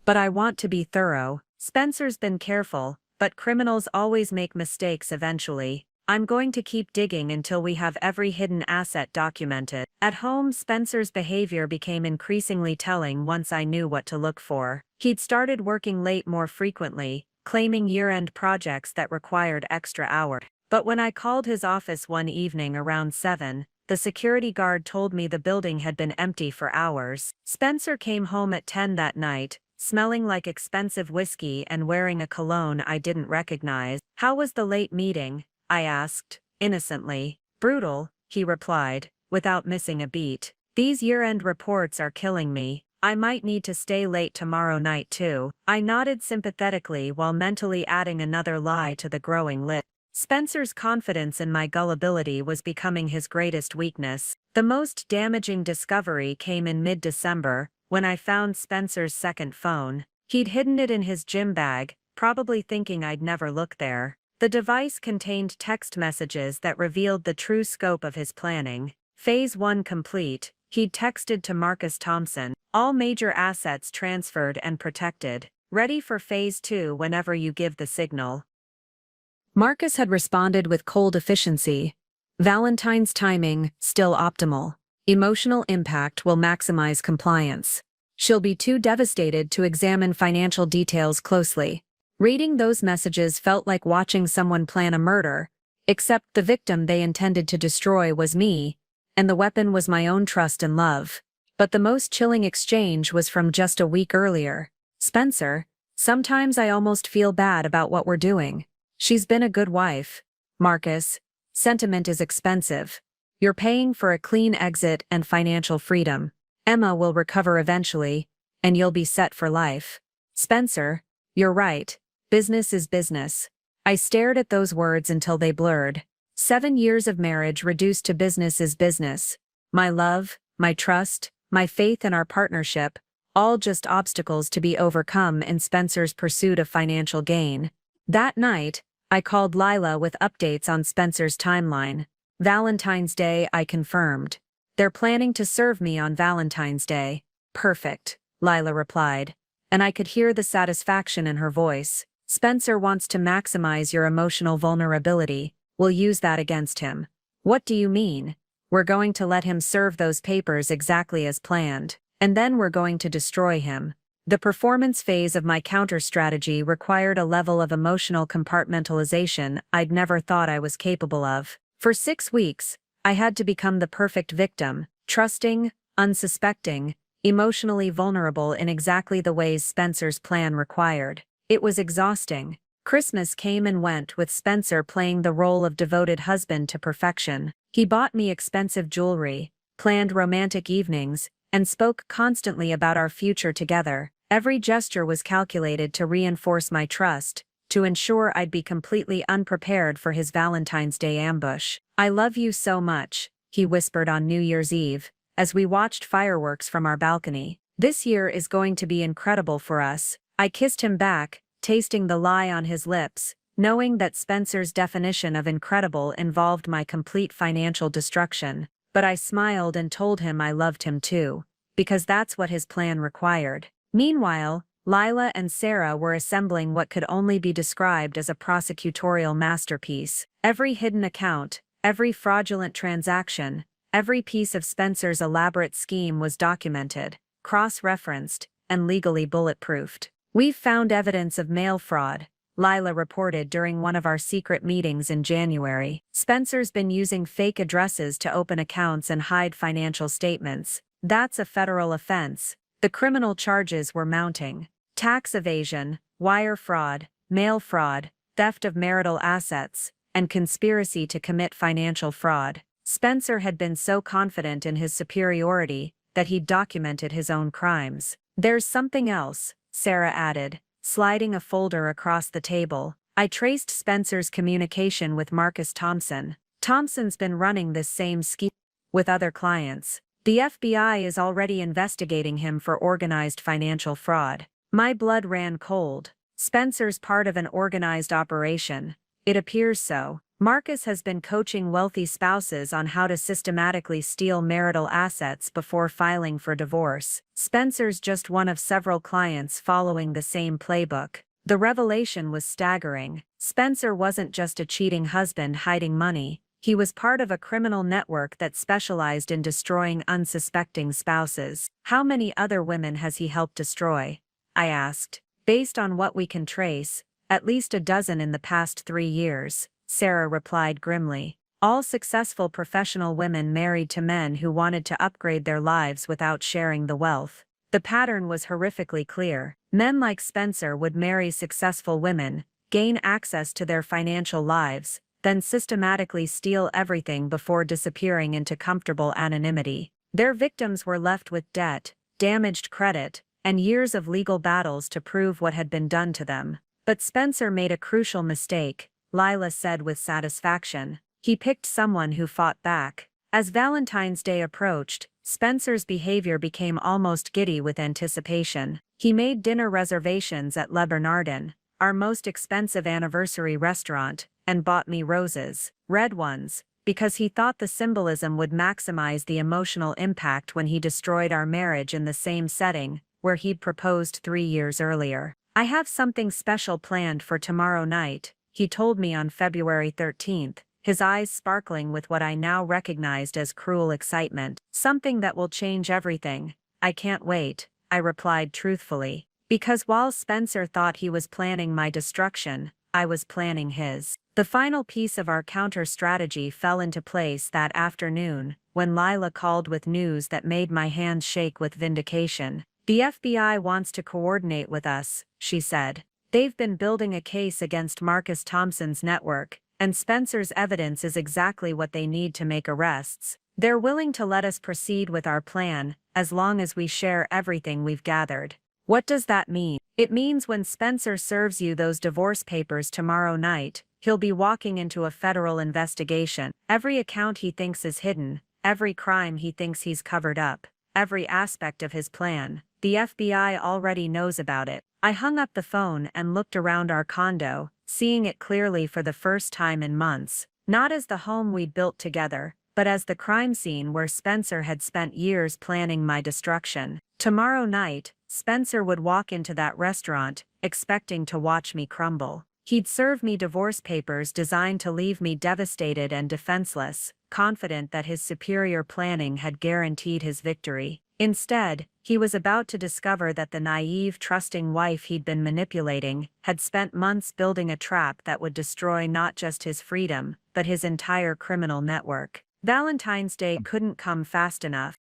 But I want to be thorough. Spencer's been careful, but criminals always make mistakes eventually. I'm going to keep digging until we have every hidden asset documented. At home, Spencer's behavior became increasingly telling once I knew what to look for. He'd started working late more frequently, claiming year-end projects that required extra hours. But when I called his office one evening around 7, the security guard told me the building had been empty for hours. Spencer came home at 10 that night, smelling like expensive whiskey and wearing a cologne I didn't recognize. "How was the late meeting?" I asked, innocently. "Brutal," he replied, without missing a beat. "These year-end reports are killing me. I might need to stay late tomorrow night too." I nodded sympathetically while mentally adding another lie to the growing list. Spencer's confidence in my gullibility was becoming his greatest weakness. The most damaging discovery came in mid-December, when I found Spencer's second phone. He'd hidden it in his gym bag, probably thinking I'd never look there. The device contained text messages that revealed the true scope of his planning. Phase 1 complete, he'd texted to Marcus Thompson. "All major assets transferred and protected. Ready for Phase 2 whenever you give the signal." Marcus had responded with cold efficiency. "Valentine's timing, still optimal. Emotional impact will maximize compliance. She'll be too devastated to examine financial details closely." Reading those messages felt like watching someone plan a murder, except the victim they intended to destroy was me, and the weapon was my own trust and love. But the most chilling exchange was from just a week earlier. "Spencer, sometimes I almost feel bad about what we're doing. She's been a good wife. Marcus, sentiment is expensive. You're paying for a clean exit and financial freedom. Emma will recover eventually, and you'll be set for life. Spencer, you're right. Business is business." I stared at those words until they blurred. 7 years of marriage reduced to business is business. My love, my trust, my faith in our partnership, all just obstacles to be overcome in Spencer's pursuit of financial gain. That night, I called Lila with updates on Spencer's timeline. Valentine's Day, I confirmed. "They're planning to serve me on Valentine's Day." "Perfect," Lila replied, and I could hear the satisfaction in her voice. "Spencer wants to maximize your emotional vulnerability. We'll use that against him." "What do you mean?" "We're going to let him serve those papers exactly as planned, and then we're going to destroy him." The performance phase of my counter-strategy required a level of emotional compartmentalization I'd never thought I was capable of. For 6 weeks, I had to become the perfect victim, trusting, unsuspecting, emotionally vulnerable in exactly the ways Spencer's plan required. It was exhausting. Christmas came and went with Spencer playing the role of devoted husband to perfection. He bought me expensive jewelry, planned romantic evenings, and spoke constantly about our future together. Every gesture was calculated to reinforce my trust, to ensure I'd be completely unprepared for his Valentine's Day ambush. "I love you so much," he whispered on New Year's Eve, as we watched fireworks from our balcony. "This year is going to be incredible for us." I kissed him back, tasting the lie on his lips, knowing that Spencer's definition of incredible involved my complete financial destruction. But I smiled and told him I loved him too, because that's what his plan required. Meanwhile, Lila and Sarah were assembling what could only be described as a prosecutorial masterpiece. Every hidden account, every fraudulent transaction, every piece of Spencer's elaborate scheme was documented, cross-referenced, and legally bulletproofed. "We've found evidence of mail fraud," Lila reported during one of our secret meetings in January. "Spencer's been using fake addresses to open accounts and hide financial statements. That's a federal offense." The criminal charges were mounting. Tax evasion, wire fraud, mail fraud, theft of marital assets, and conspiracy to commit financial fraud. Spencer had been so confident in his superiority that he'd documented his own crimes. "There's something else," Sarah added, sliding a folder across the table. "I traced Spencer's communication with Marcus Thompson. Thompson's been running this same scheme with other clients. The FBI is already investigating him for organized financial fraud." My blood ran cold. Spencer's part of an organized operation. It appears so. Marcus has been coaching wealthy spouses on how to systematically steal marital assets before filing for divorce. Spencer's just one of several clients following the same playbook. The revelation was staggering. Spencer wasn't just a cheating husband hiding money. He was part of a criminal network that specialized in destroying unsuspecting spouses. How many other women has he helped destroy? I asked. Based on what we can trace, at least a dozen in the past 3 years, Sarah replied grimly. All successful professional women married to men who wanted to upgrade their lives without sharing the wealth. The pattern was horrifically clear. Men like Spencer would marry successful women, gain access to their financial lives, then systematically steal everything before disappearing into comfortable anonymity. Their victims were left with debt, damaged credit, and years of legal battles to prove what had been done to them. But Spencer made a crucial mistake, Lila said with satisfaction. He picked someone who fought back. As Valentine's Day approached, Spencer's behavior became almost giddy with anticipation. He made dinner reservations at Le Bernardin, our most expensive anniversary restaurant, and bought me roses, red ones, because he thought the symbolism would maximize the emotional impact when he destroyed our marriage in the same setting where he'd proposed 3 years earlier. I have something special planned for tomorrow night, he told me on February 13th, his eyes sparkling with what I now recognized as cruel excitement. Something that will change everything. I can't wait, I replied truthfully. Because while Spencer thought he was planning my destruction, I was planning his. The final piece of our counter-strategy fell into place that afternoon, when Lila called with news that made my hands shake with vindication. The FBI wants to coordinate with us, she said. They've been building a case against Marcus Thompson's network, and Spencer's evidence is exactly what they need to make arrests. They're willing to let us proceed with our plan, as long as we share everything we've gathered. What does that mean? It means when Spencer serves you those divorce papers tomorrow night, he'll be walking into a federal investigation. Every account he thinks is hidden, every crime he thinks he's covered up, every aspect of his plan, the FBI already knows about it. I hung up the phone and looked around our condo, seeing it clearly for the first time in months, not as the home we'd built together, but as the crime scene where Spencer had spent years planning my destruction. Tomorrow night, Spencer would walk into that restaurant, expecting to watch me crumble. He'd serve me divorce papers designed to leave me devastated and defenseless, confident that his superior planning had guaranteed his victory. Instead, he was about to discover that the naive, trusting wife he'd been manipulating had spent months building a trap that would destroy not just his freedom, but his entire criminal network. Valentine's Day couldn't come fast enough.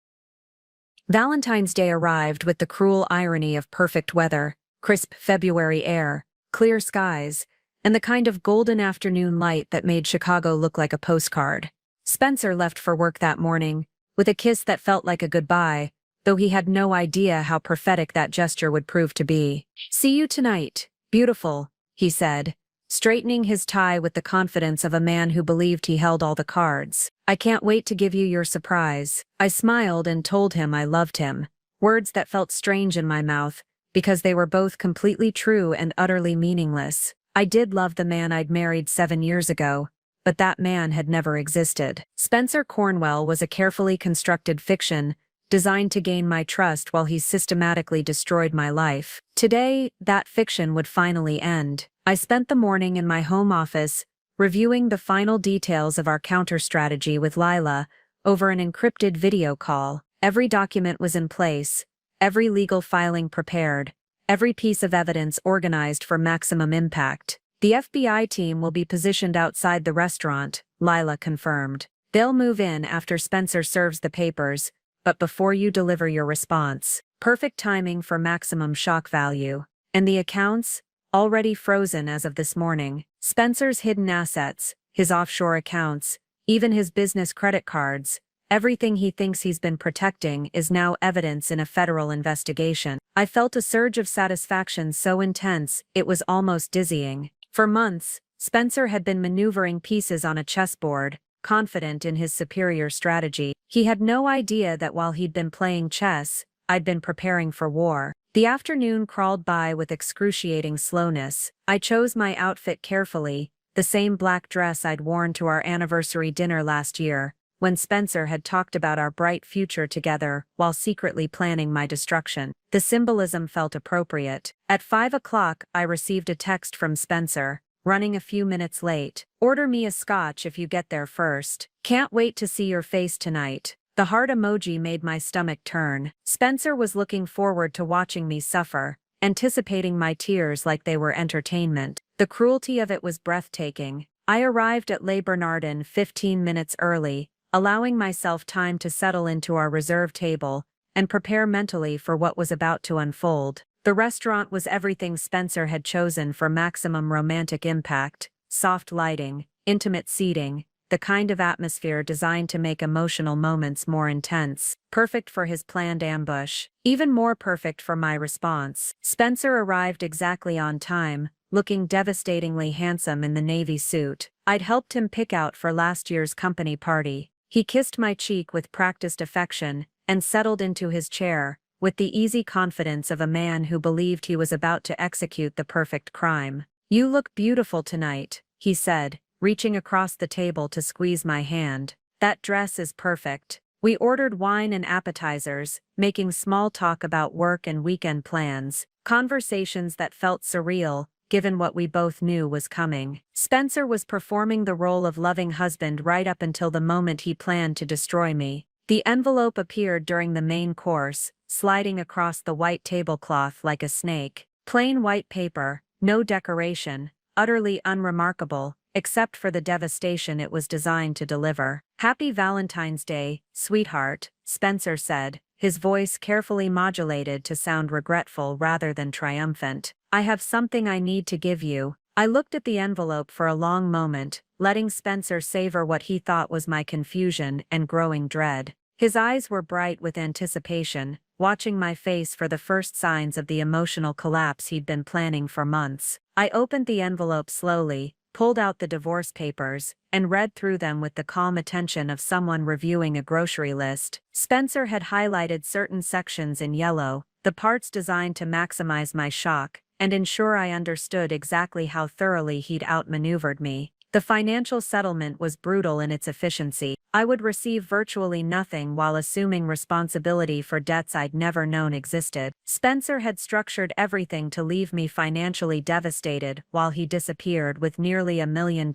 Valentine's Day arrived with the cruel irony of perfect weather, crisp February air, clear skies, and the kind of golden afternoon light that made Chicago look like a postcard. Spencer left for work that morning, with a kiss that felt like a goodbye, though he had no idea how prophetic that gesture would prove to be. "See you tonight, beautiful," he said, straightening his tie with the confidence of a man who believed he held all the cards. "I can't wait to give you your surprise." I smiled and told him I loved him, words that felt strange in my mouth, because they were both completely true and utterly meaningless. I did love the man I'd married 7 years ago, but that man had never existed. Spencer Cornwell was a carefully constructed fiction, designed to gain my trust while he systematically destroyed my life. Today, that fiction would finally end. I spent the morning in my home office, reviewing the final details of our counter-strategy with Lila over an encrypted video call. Every document was in place, every legal filing prepared, every piece of evidence organized for maximum impact. "The FBI team will be positioned outside the restaurant," Lila confirmed. "They'll move in after Spencer serves the papers, but before you deliver your response." Perfect timing for maximum shock value. And the accounts? Already frozen as of this morning. Spencer's hidden assets, his offshore accounts, even his business credit cards, everything he thinks he's been protecting is now evidence in a federal investigation. I felt a surge of satisfaction so intense it was almost dizzying. For months, Spencer had been maneuvering pieces on a chessboard, confident in his superior strategy. He had no idea that while he'd been playing chess, I'd been preparing for war. The afternoon crawled by with excruciating slowness. I chose my outfit carefully, the same black dress I'd worn to our anniversary dinner last year, when Spencer had talked about our bright future together while secretly planning my destruction. The symbolism felt appropriate. At 5 o'clock, I received a text from Spencer, running a few minutes late. Order me a scotch if you get there first. Can't wait to see your face tonight. The heart emoji made my stomach turn. Spencer was looking forward to watching me suffer, anticipating my tears like they were entertainment. The cruelty of it was breathtaking. I arrived at Les Bernardins 15 minutes early, allowing myself time to settle into our reserved table and prepare mentally for what was about to unfold. The restaurant was everything Spencer had chosen for maximum romantic impact: soft lighting, intimate seating, the kind of atmosphere designed to make emotional moments more intense, perfect for his planned ambush, even more perfect for my response. Spencer arrived exactly on time, looking devastatingly handsome in the navy suit I'd helped him pick out for last year's company party. He kissed my cheek with practiced affection and settled into his chair, with the easy confidence of a man who believed he was about to execute the perfect crime. "You look beautiful tonight," he said, reaching across the table to squeeze my hand. "That dress is perfect." We ordered wine and appetizers, making small talk about work and weekend plans, conversations that felt surreal, given what we both knew was coming. Spencer was performing the role of loving husband right up until the moment he planned to destroy me. The envelope appeared during the main course, sliding across the white tablecloth like a snake. Plain white paper, no decoration, utterly unremarkable, except for the devastation it was designed to deliver. "Happy Valentine's Day, sweetheart," Spencer said, his voice carefully modulated to sound regretful rather than triumphant. "I have something I need to give you." I looked at the envelope for a long moment, letting Spencer savor what he thought was my confusion and growing dread. His eyes were bright with anticipation, watching my face for the first signs of the emotional collapse he'd been planning for months. I opened the envelope slowly, pulled out the divorce papers, and read through them with the calm attention of someone reviewing a grocery list. Spencer had highlighted certain sections in yellow, the parts designed to maximize my shock and ensure I understood exactly how thoroughly he'd outmaneuvered me. The financial settlement was brutal in its efficiency. I would receive virtually nothing while assuming responsibility for debts I'd never known existed. Spencer had structured everything to leave me financially devastated while he disappeared with nearly $1 million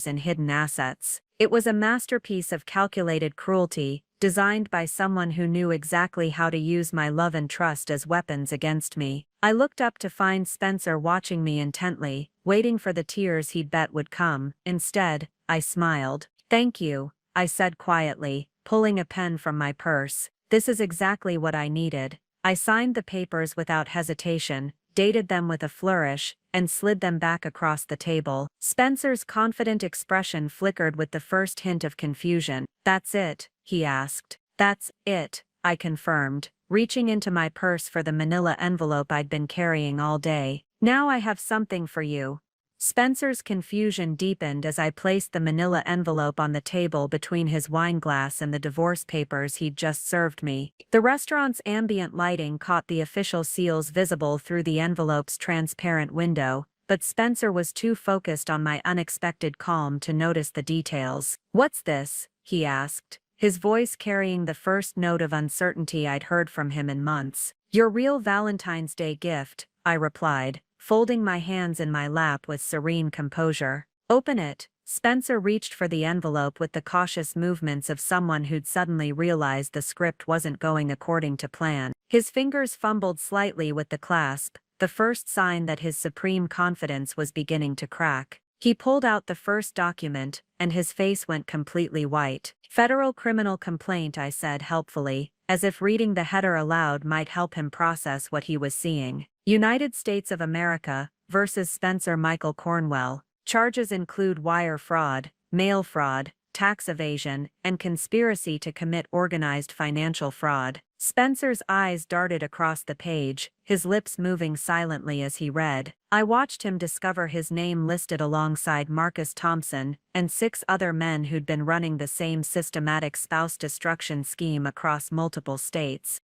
in hidden assets. It was a masterpiece of calculated cruelty, designed by someone who knew exactly how to use my love and trust as weapons against me. I looked up to find Spencer watching me intently, waiting for the tears he'd bet would come. Instead, I smiled. "Thank you," I said quietly, pulling a pen from my purse. "This is exactly what I needed." I signed the papers without hesitation, dated them with a flourish, and slid them back across the table. Spencer's confident expression flickered with the first hint of confusion. "That's it?" he asked. "That's it," I confirmed, reaching into my purse for the manila envelope I'd been carrying all day. "Now I have something for you." Spencer's confusion deepened as I placed the manila envelope on the table between his wineglass and the divorce papers he'd just served me. The restaurant's ambient lighting caught the official seals visible through the envelope's transparent window, but Spencer was too focused on my unexpected calm to notice the details. "What's this?" he asked, his voice carrying the first note of uncertainty I'd heard from him in months. "Your real Valentine's Day gift," I replied, folding my hands in my lap with serene composure. "Open it." Spencer reached for the envelope with the cautious movements of someone who'd suddenly realized the script wasn't going according to plan. His fingers fumbled slightly with the clasp, the first sign that his supreme confidence was beginning to crack. He pulled out the first document, and his face went completely white. "Federal criminal complaint," I said helpfully, as if reading the header aloud might help him process what he was seeing. "United States of America versus Spencer Michael Cornwell. Charges include wire fraud, mail fraud, tax evasion, and conspiracy to commit organized financial fraud." Spencer's eyes darted across the page, his lips moving silently as he read. I watched him discover his name listed alongside Marcus Thompson and 6 other men who'd been running the same systematic spouse destruction scheme across multiple states.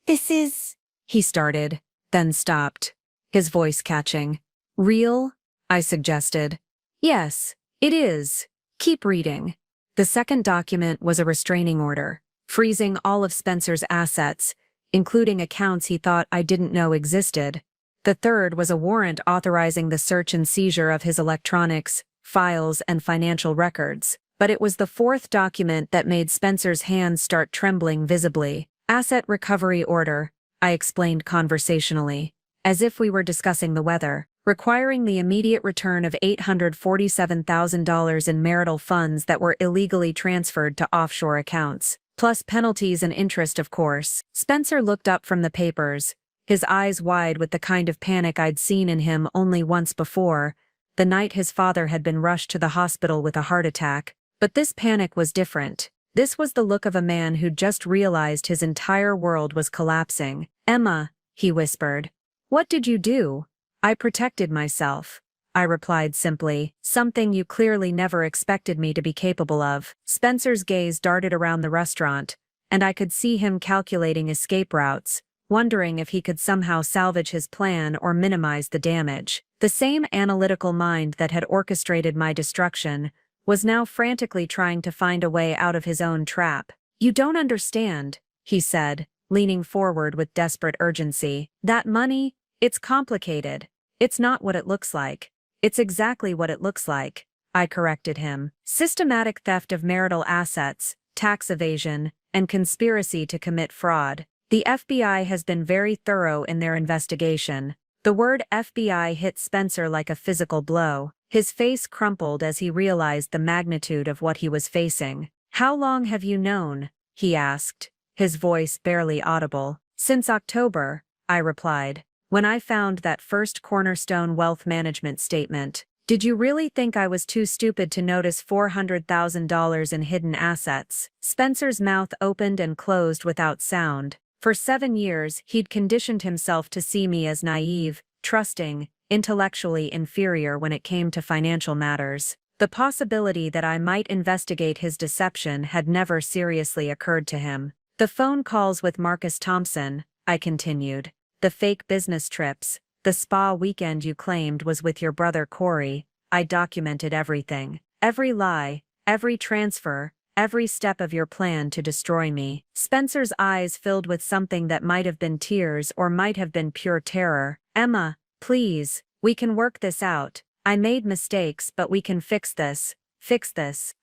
This is... He started, then stopped, his voice catching. "Real?" I suggested. "Yes, it is. Keep reading." The second document was a restraining order, freezing all of Spencer's assets, including accounts he thought I didn't know existed. The third was a warrant authorizing the search and seizure of his electronics, files, and financial records. But it was the fourth document that made Spencer's hands start trembling visibly. Asset recovery order, I explained conversationally, as if we were discussing the weather, requiring the immediate return of $847,000 in marital funds that were illegally transferred to offshore accounts, plus penalties and interest, of course. Spencer looked up from the papers, his eyes wide with the kind of panic I'd seen in him only once before, the night his father had been rushed to the hospital with a heart attack. But this panic was different. This was the look of a man who'd just realized his entire world was collapsing. "Emma," he whispered. "What did you do?" "I protected myself," I replied simply, "something you clearly never expected me to be capable of." Spencer's gaze darted around the restaurant, and I could see him calculating escape routes, wondering if he could somehow salvage his plan or minimize the damage. The same analytical mind that had orchestrated my destruction was now frantically trying to find a way out of his own trap. "You don't understand," he said, leaning forward with desperate urgency. "That money, it's complicated. It's not what it looks like. It's exactly what it looks like," I corrected him. "Systematic theft of marital assets, tax evasion, and conspiracy to commit fraud. The FBI has been very thorough in their investigation." The word FBI hit Spencer like a physical blow. His face crumpled as he realized the magnitude of what he was facing. "How long have you known?" he asked, his voice barely audible. "Since October," I replied, "when I found that first Cornerstone wealth management statement. Did you really think I was too stupid to notice $400,000 in hidden assets?" Spencer's mouth opened and closed without sound. For 7 years, he'd conditioned himself to see me as naive, trusting, intellectually inferior when it came to financial matters. The possibility that I might investigate his deception had never seriously occurred to him. "The phone calls with Marcus Thompson," I continued. "The fake business trips, the spa weekend you claimed was with your brother Corey. I documented everything. Every lie, every transfer, every step of your plan to destroy me." Spencer's eyes filled with something that might have been tears or might have been pure terror. "Emma, please, we can work this out. I made mistakes, but we can fix this,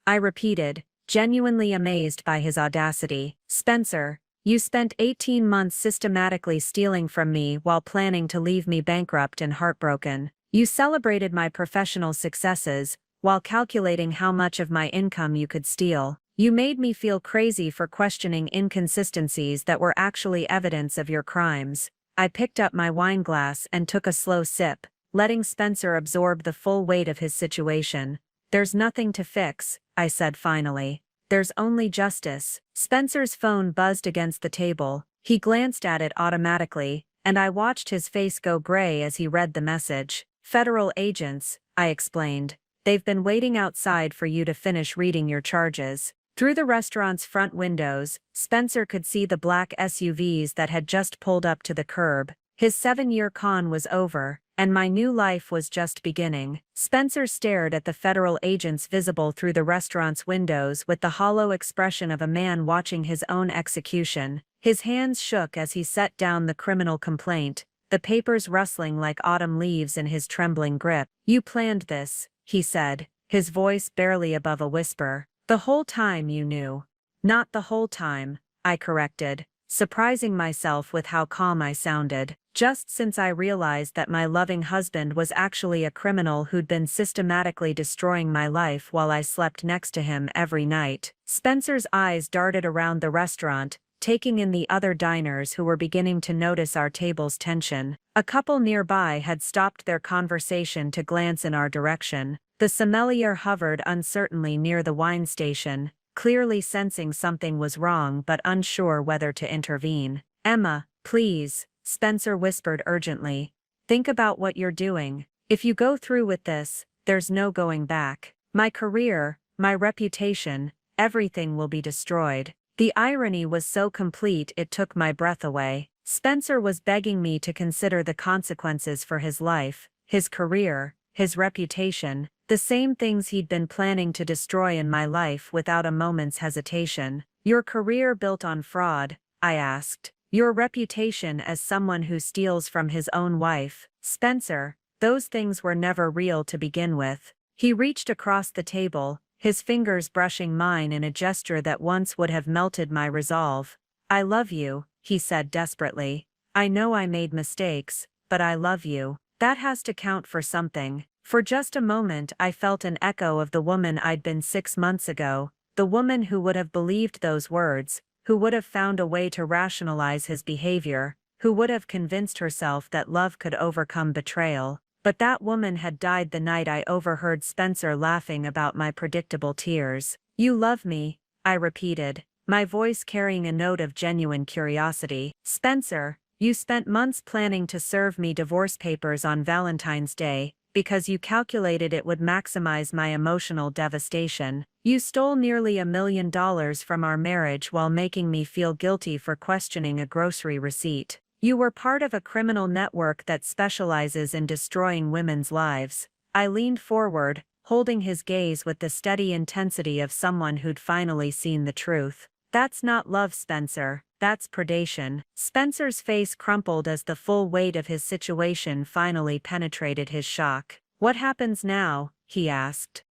I repeated, genuinely amazed by his audacity. "Spencer, you spent 18 months systematically stealing from me while planning to leave me bankrupt and heartbroken. You celebrated my professional successes while calculating how much of my income you could steal. You made me feel crazy for questioning inconsistencies that were actually evidence of your crimes." I picked up my wine glass and took a slow sip, letting Spencer absorb the full weight of his situation. "There's nothing to fix," I said finally. "There's only justice." Spencer's phone buzzed against the table. He glanced at it automatically, and I watched his face go gray as he read the message. "Federal agents," I explained. "They've been waiting outside for you to finish reading your charges." Through the restaurant's front windows, Spencer could see the black SUVs that had just pulled up to the curb. His 7-year con was over, and my new life was just beginning. Spencer stared at the federal agents visible through the restaurant's windows with the hollow expression of a man watching his own execution. His hands shook as he set down the criminal complaint, the papers rustling like autumn leaves in his trembling grip. "You planned this," he said, his voice barely above a whisper. "The whole time you knew." "Not the whole time," I corrected, surprising myself with how calm I sounded. "Just since I realized that my loving husband was actually a criminal who'd been systematically destroying my life while I slept next to him every night." Spencer's eyes darted around the restaurant, taking in the other diners who were beginning to notice our table's tension. A couple nearby had stopped their conversation to glance in our direction. The sommelier hovered uncertainly near the wine station, clearly sensing something was wrong but unsure whether to intervene. "Emma, please," Spencer whispered urgently. "Think about what you're doing. If you go through with this, there's no going back. My career, my reputation, everything will be destroyed." The irony was so complete it took my breath away. Spencer was begging me to consider the consequences for his life, his career, his reputation, The same things he'd been planning to destroy in my life without a moment's hesitation. Your career built on fraud, I asked. Your reputation as someone who steals from his own wife. Spencer, those things were never real to begin with. He reached across the table, his fingers brushing mine in a gesture that once would have melted my resolve. I love you, he said desperately. I know I made mistakes, but I love you. That has to count for something. For just a moment I felt an echo of the woman I'd been 6 months ago, the woman who would have believed those words, who would have found a way to rationalize his behavior, who would have convinced herself that love could overcome betrayal. But that woman had died the night I overheard Spencer laughing about my predictable tears. You love me, I repeated, my voice carrying a note of genuine curiosity. Spencer, you spent months planning to serve me divorce papers on Valentine's Day, because you calculated it would maximize my emotional devastation. You stole nearly $1 million from our marriage while making me feel guilty for questioning a grocery receipt. You were part of a criminal network that specializes in destroying women's lives. I leaned forward, holding his gaze with the steady intensity of someone who'd finally seen the truth. That's not love, Spencer. That's predation. Spencer's face crumpled as the full weight of his situation finally penetrated his shock. What happens now? He asked.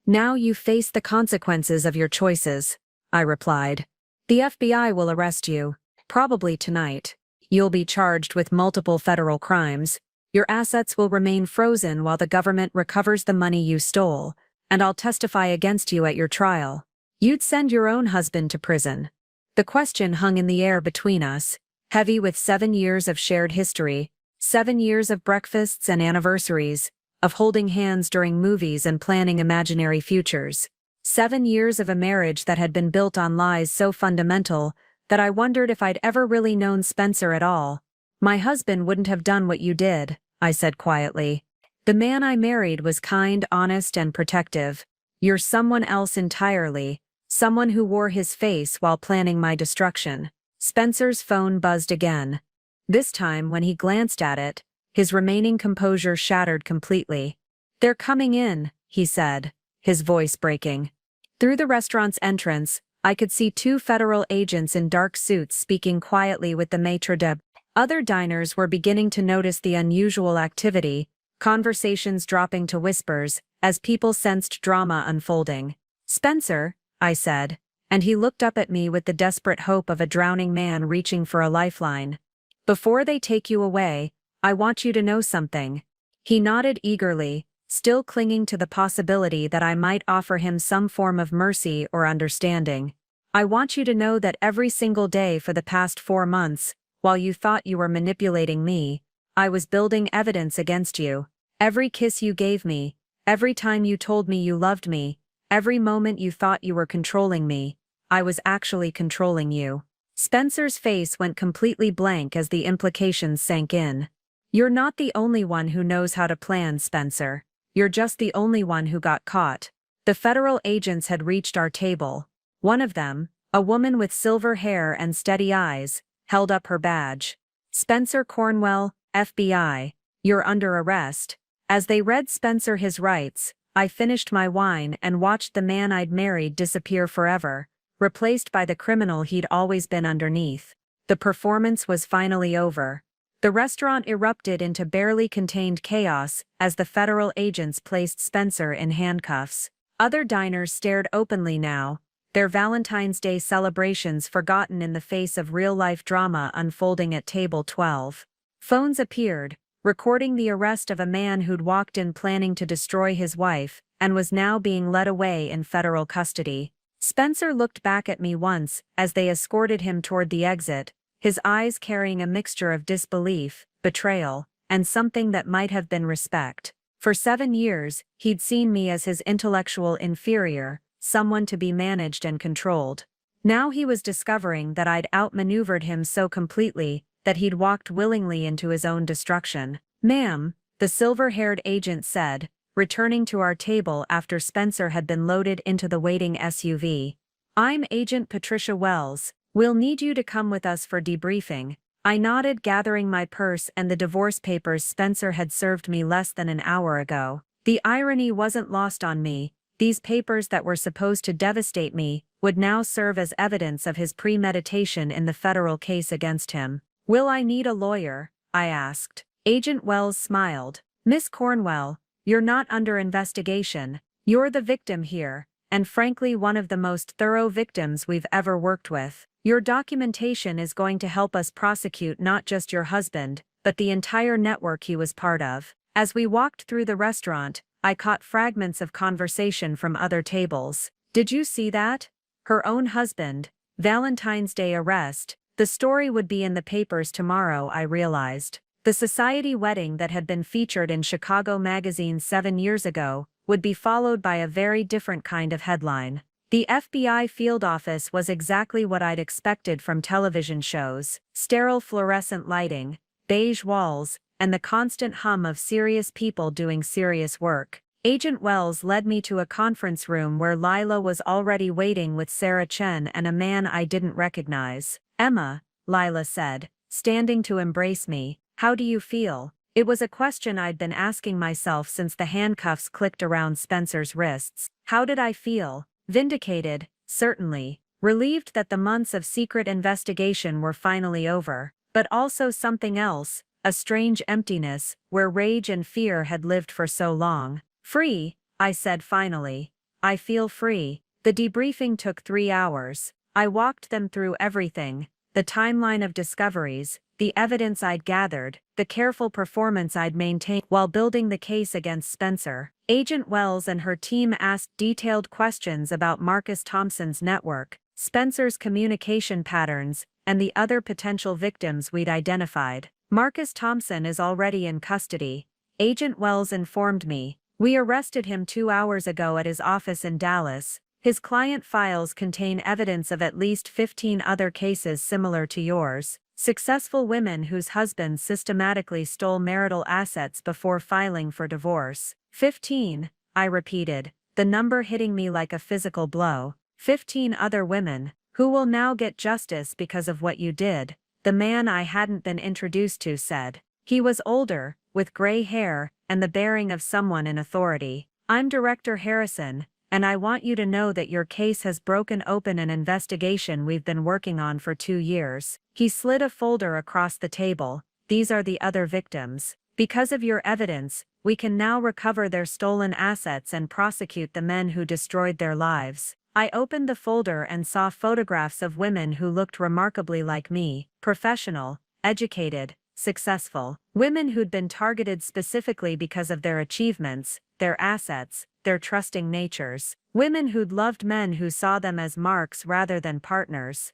Now you face the consequences of your choices, I replied. The FBI will arrest you, probably tonight. You'll be charged with multiple federal crimes. Your assets will remain frozen while the government recovers the money you stole, and I'll testify against you at your trial. You'd send your own husband to prison. The question hung in the air between us, heavy with 7 years of shared history, 7 years of breakfasts and anniversaries, of holding hands during movies and planning imaginary futures. 7 years of a marriage that had been built on lies so fundamental that I wondered if I'd ever really known Spencer at all. My husband wouldn't have done what you did, I said quietly. The man I married was kind, honest, and protective. You're someone else entirely, someone who wore his face while planning my destruction. Spencer's phone buzzed again. This time, when he glanced at it, his remaining composure shattered completely. They're coming in, he said, his voice breaking. Through the restaurant's entrance, I could see 2 federal agents in dark suits speaking quietly with the maitre d'. Other diners were beginning to notice the unusual activity, conversations dropping to whispers, as people sensed drama unfolding. Spencer, I said, and he looked up at me with the desperate hope of a drowning man reaching for a lifeline. Before they take you away, I want you to know something. He nodded eagerly, still clinging to the possibility that I might offer him some form of mercy or understanding. I want you to know that every single day for the past 4 months, while you thought you were manipulating me, I was building evidence against you. Every kiss you gave me, every time you told me you loved me, every moment you thought you were controlling me, I was actually controlling you. Spencer's face went completely blank as the implications sank in. You're not the only one who knows how to plan, Spencer. You're just the only one who got caught. The federal agents had reached our table. One of them, a woman with silver hair and steady eyes, held up her badge. Spencer Cornwell, FBI, you're under arrest. As they read Spencer his rights, I finished my wine and watched the man I'd married disappear forever, replaced by the criminal he'd always been underneath. The performance was finally over. The restaurant erupted into barely contained chaos as the federal agents placed Spencer in handcuffs. Other diners stared openly now, their Valentine's Day celebrations forgotten in the face of real-life drama unfolding at table 12. Phones appeared, recording the arrest of a man who'd walked in planning to destroy his wife and was now being led away in federal custody. Spencer looked back at me once as they escorted him toward the exit, his eyes carrying a mixture of disbelief, betrayal, and something that might have been respect. For 7 years, he'd seen me as his intellectual inferior, someone to be managed and controlled. Now he was discovering that I'd outmaneuvered him so completely that he'd walked willingly into his own destruction. Ma'am, the silver-haired agent said, returning to our table after Spencer had been loaded into the waiting SUV. I'm Agent Patricia Wells. We'll need you to come with us for debriefing. I nodded, gathering my purse and the divorce papers Spencer had served me less than an hour ago. The irony wasn't lost on me. These papers that were supposed to devastate me would now serve as evidence of his premeditation in the federal case against him. "Will I need a lawyer?" I asked. Agent Wells smiled. "Miss Cornwell, you're not under investigation. You're the victim here, and frankly one of the most thorough victims we've ever worked with. Your documentation is going to help us prosecute not just your husband, but the entire network he was part of." As we walked through the restaurant, I caught fragments of conversation from other tables. "Did you see that? Her own husband, Valentine's Day arrest." The story would be in the papers tomorrow, I realized. The society wedding that had been featured in Chicago magazine 7 years ago would be followed by a very different kind of headline. The FBI field office was exactly what I'd expected from television shows: sterile fluorescent lighting, beige walls, and the constant hum of serious people doing serious work. Agent Wells led me to a conference room where Lila was already waiting with Sarah Chen and a man I didn't recognize. "Emma," Lila said, standing to embrace me, "how do you feel?" It was a question I'd been asking myself since the handcuffs clicked around Spencer's wrists. How did I feel? Vindicated, certainly. Relieved that the months of secret investigation were finally over. But also something else, a strange emptiness, where rage and fear had lived for so long. "Free," I said finally. "I feel free." The debriefing took 3 hours. I walked them through everything: the timeline of discoveries, the evidence I'd gathered, the careful performance I'd maintained while building the case against Spencer. Agent Wells and her team asked detailed questions about Marcus Thompson's network, Spencer's communication patterns, and the other potential victims we'd identified. "Marcus Thompson is already in custody," Agent Wells informed me. "We arrested him 2 hours ago at his office in Dallas. His client files contain evidence of at least 15 other cases similar to yours. Successful women whose husbands systematically stole marital assets before filing for divorce." 15, I repeated, the number hitting me like a physical blow. 15 other women, who will now get justice because of what you did, the man I hadn't been introduced to said. He was older, with gray hair, and the bearing of someone in authority. "I'm Director Harrison, and I want you to know that your case has broken open an investigation we've been working on for 2 years. He slid a folder across the table. "These are the other victims. Because of your evidence, we can now recover their stolen assets and prosecute the men who destroyed their lives." I opened the folder and saw photographs of women who looked remarkably like me: professional, educated, successful. Women who'd been targeted specifically because of their achievements, their assets, their trusting natures. Women who'd loved men who saw them as marks rather than partners.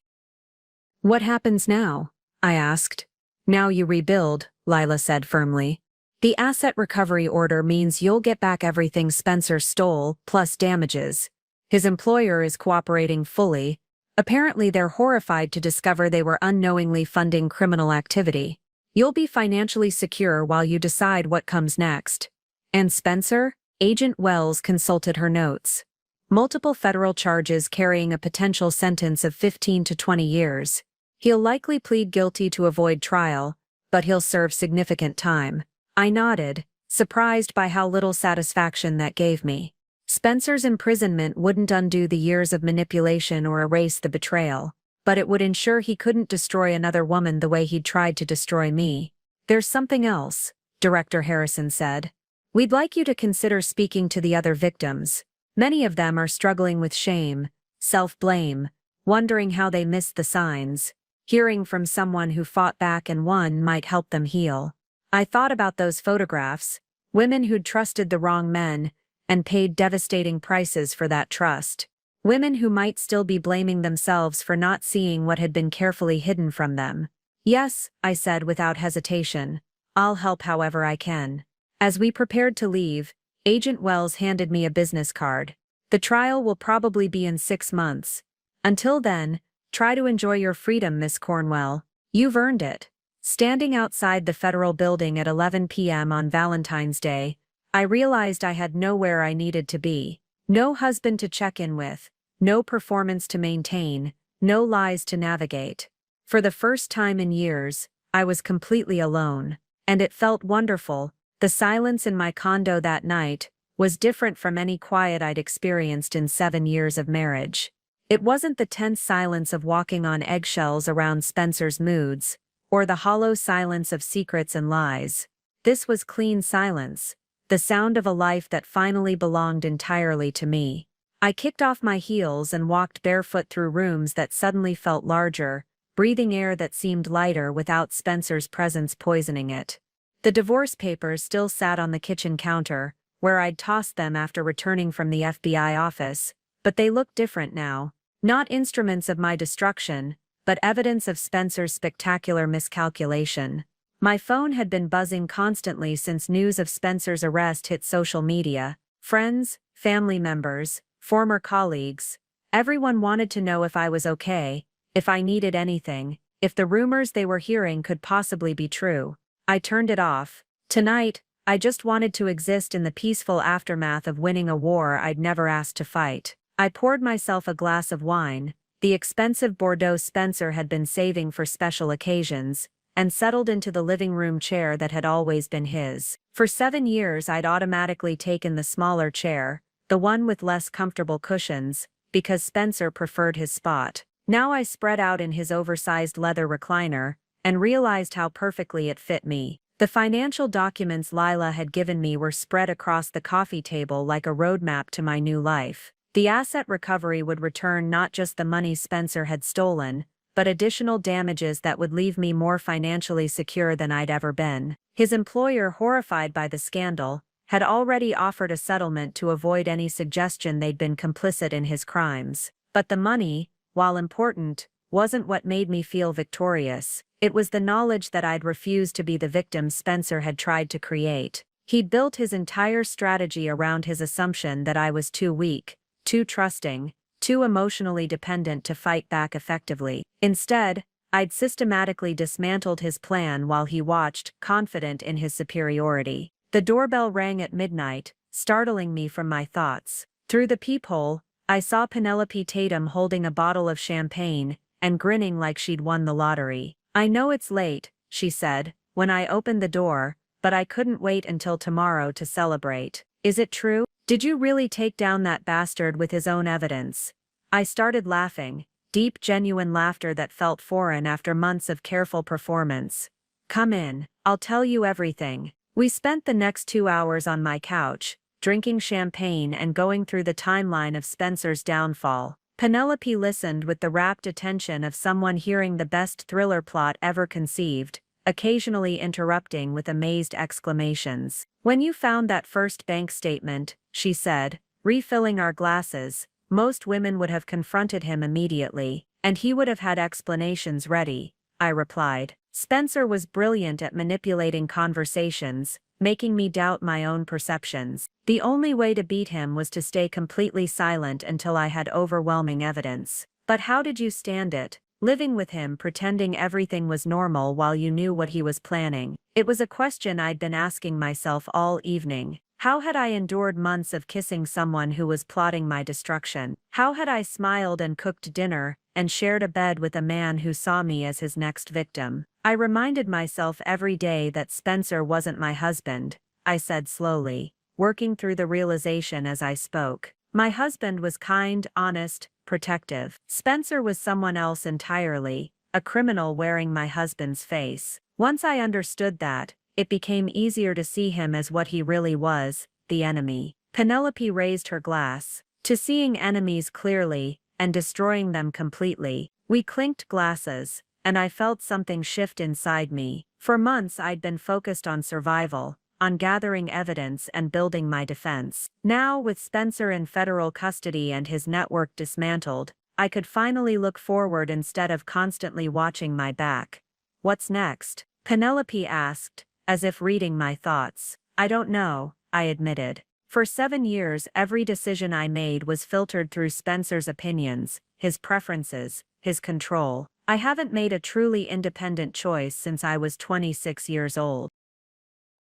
"What happens now?" I asked. "Now you rebuild," Lila said firmly. "The asset recovery order means you'll get back everything Spencer stole, plus damages. His employer is cooperating fully. Apparently they're horrified to discover they were unknowingly funding criminal activity. You'll be financially secure while you decide what comes next." "And Spencer?" Agent Wells consulted her notes. "Multiple federal charges carrying a potential sentence of 15 to 20 years. He'll likely plead guilty to avoid trial, but he'll serve significant time." I nodded, surprised by how little satisfaction that gave me. Spencer's imprisonment wouldn't undo the years of manipulation or erase the betrayal, but it would ensure he couldn't destroy another woman the way he'd tried to destroy me. "There's something else," Director Harrison said. "We'd like you to consider speaking to the other victims. Many of them are struggling with shame, self-blame, wondering how they missed the signs. Hearing from someone who fought back and won might help them heal." I thought about those photographs, women who'd trusted the wrong men, and paid devastating prices for that trust. Women who might still be blaming themselves for not seeing what had been carefully hidden from them. "Yes," I said without hesitation. "I'll help however I can." As we prepared to leave, Agent Wells handed me a business card. "The trial will probably be in 6 months. Until then, try to enjoy your freedom, Miss Cornwell. You've earned it." Standing outside the federal building at 11 p.m. on Valentine's Day, I realized I had nowhere I needed to be. No husband to check in with, no performance to maintain, no lies to navigate. For the first time in years, I was completely alone, and it felt wonderful. The silence in my condo that night, was different from any quiet I'd experienced in 7 years of marriage. It wasn't the tense silence of walking on eggshells around Spencer's moods, or the hollow silence of secrets and lies. This was clean silence, the sound of a life that finally belonged entirely to me. I kicked off my heels and walked barefoot through rooms that suddenly felt larger, breathing air that seemed lighter without Spencer's presence poisoning it. The divorce papers still sat on the kitchen counter, where I'd tossed them after returning from the FBI office, but they looked different now. Not instruments of my destruction, but evidence of Spencer's spectacular miscalculation. My phone had been buzzing constantly since news of Spencer's arrest hit social media. Friends, family members, former colleagues. Everyone wanted to know if I was okay, if I needed anything, if the rumors they were hearing could possibly be true. I turned it off. Tonight, I just wanted to exist in the peaceful aftermath of winning a war I'd never asked to fight. I poured myself a glass of wine, the expensive Bordeaux Spencer had been saving for special occasions, and settled into the living room chair that had always been his. For 7 years I'd automatically taken the smaller chair, the one with less comfortable cushions, because Spencer preferred his spot. Now I spread out in his oversized leather recliner, and realized how perfectly it fit me. The financial documents Lila had given me were spread across the coffee table like a roadmap to my new life. The asset recovery would return not just the money Spencer had stolen, but additional damages that would leave me more financially secure than I'd ever been. His employer, horrified by the scandal, had already offered a settlement to avoid any suggestion they'd been complicit in his crimes. But the money, while important, wasn't what made me feel victorious. It was the knowledge that I'd refused to be the victim Spencer had tried to create. He'd built his entire strategy around his assumption that I was too weak, too trusting, too emotionally dependent to fight back effectively. Instead, I'd systematically dismantled his plan while he watched, confident in his superiority. The doorbell rang at midnight, startling me from my thoughts. Through the peephole, I saw Penelope Tatum holding a bottle of champagne and grinning like she'd won the lottery. "I know it's late," she said, when I opened the door, "but I couldn't wait until tomorrow to celebrate. Is it true? Did you really take down that bastard with his own evidence?" I started laughing, deep, genuine laughter that felt foreign after months of careful performance. "Come in, I'll tell you everything." We spent the next 2 hours on my couch, drinking champagne and going through the timeline of Spencer's downfall. Penelope listened with the rapt attention of someone hearing the best thriller plot ever conceived, occasionally interrupting with amazed exclamations. "When you found that first bank statement," she said, refilling our glasses, "most women would have confronted him immediately, and he would have had explanations ready," I replied. Spencer was brilliant at manipulating conversations, making me doubt my own perceptions. The only way to beat him was to stay completely silent until I had overwhelming evidence. "But how did you stand it, living with him pretending everything was normal while you knew what he was planning?" It was a question I'd been asking myself all evening. How had I endured months of kissing someone who was plotting my destruction? How had I smiled and cooked dinner, and shared a bed with a man who saw me as his next victim? I reminded myself every day that Spencer wasn't my husband, I said slowly, working through the realization as I spoke. My husband was kind, honest, protective. Spencer was someone else entirely, a criminal wearing my husband's face. Once I understood that, it became easier to see him as what he really was, the enemy. Penelope raised her glass. "To seeing enemies clearly, and destroying them completely." We clinked glasses, and I felt something shift inside me. For months I'd been focused on survival, on gathering evidence and building my defense. Now, with Spencer in federal custody and his network dismantled, I could finally look forward instead of constantly watching my back. "What's next?" Penelope asked, as if reading my thoughts. "I don't know," I admitted. For 7 years every decision I made was filtered through Spencer's opinions, his preferences, his control. I haven't made a truly independent choice since I was 26 years old.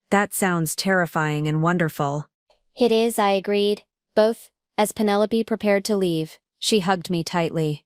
That sounds terrifying and wonderful. It is, I agreed. Both. As Penelope prepared to leave, She hugged me tightly.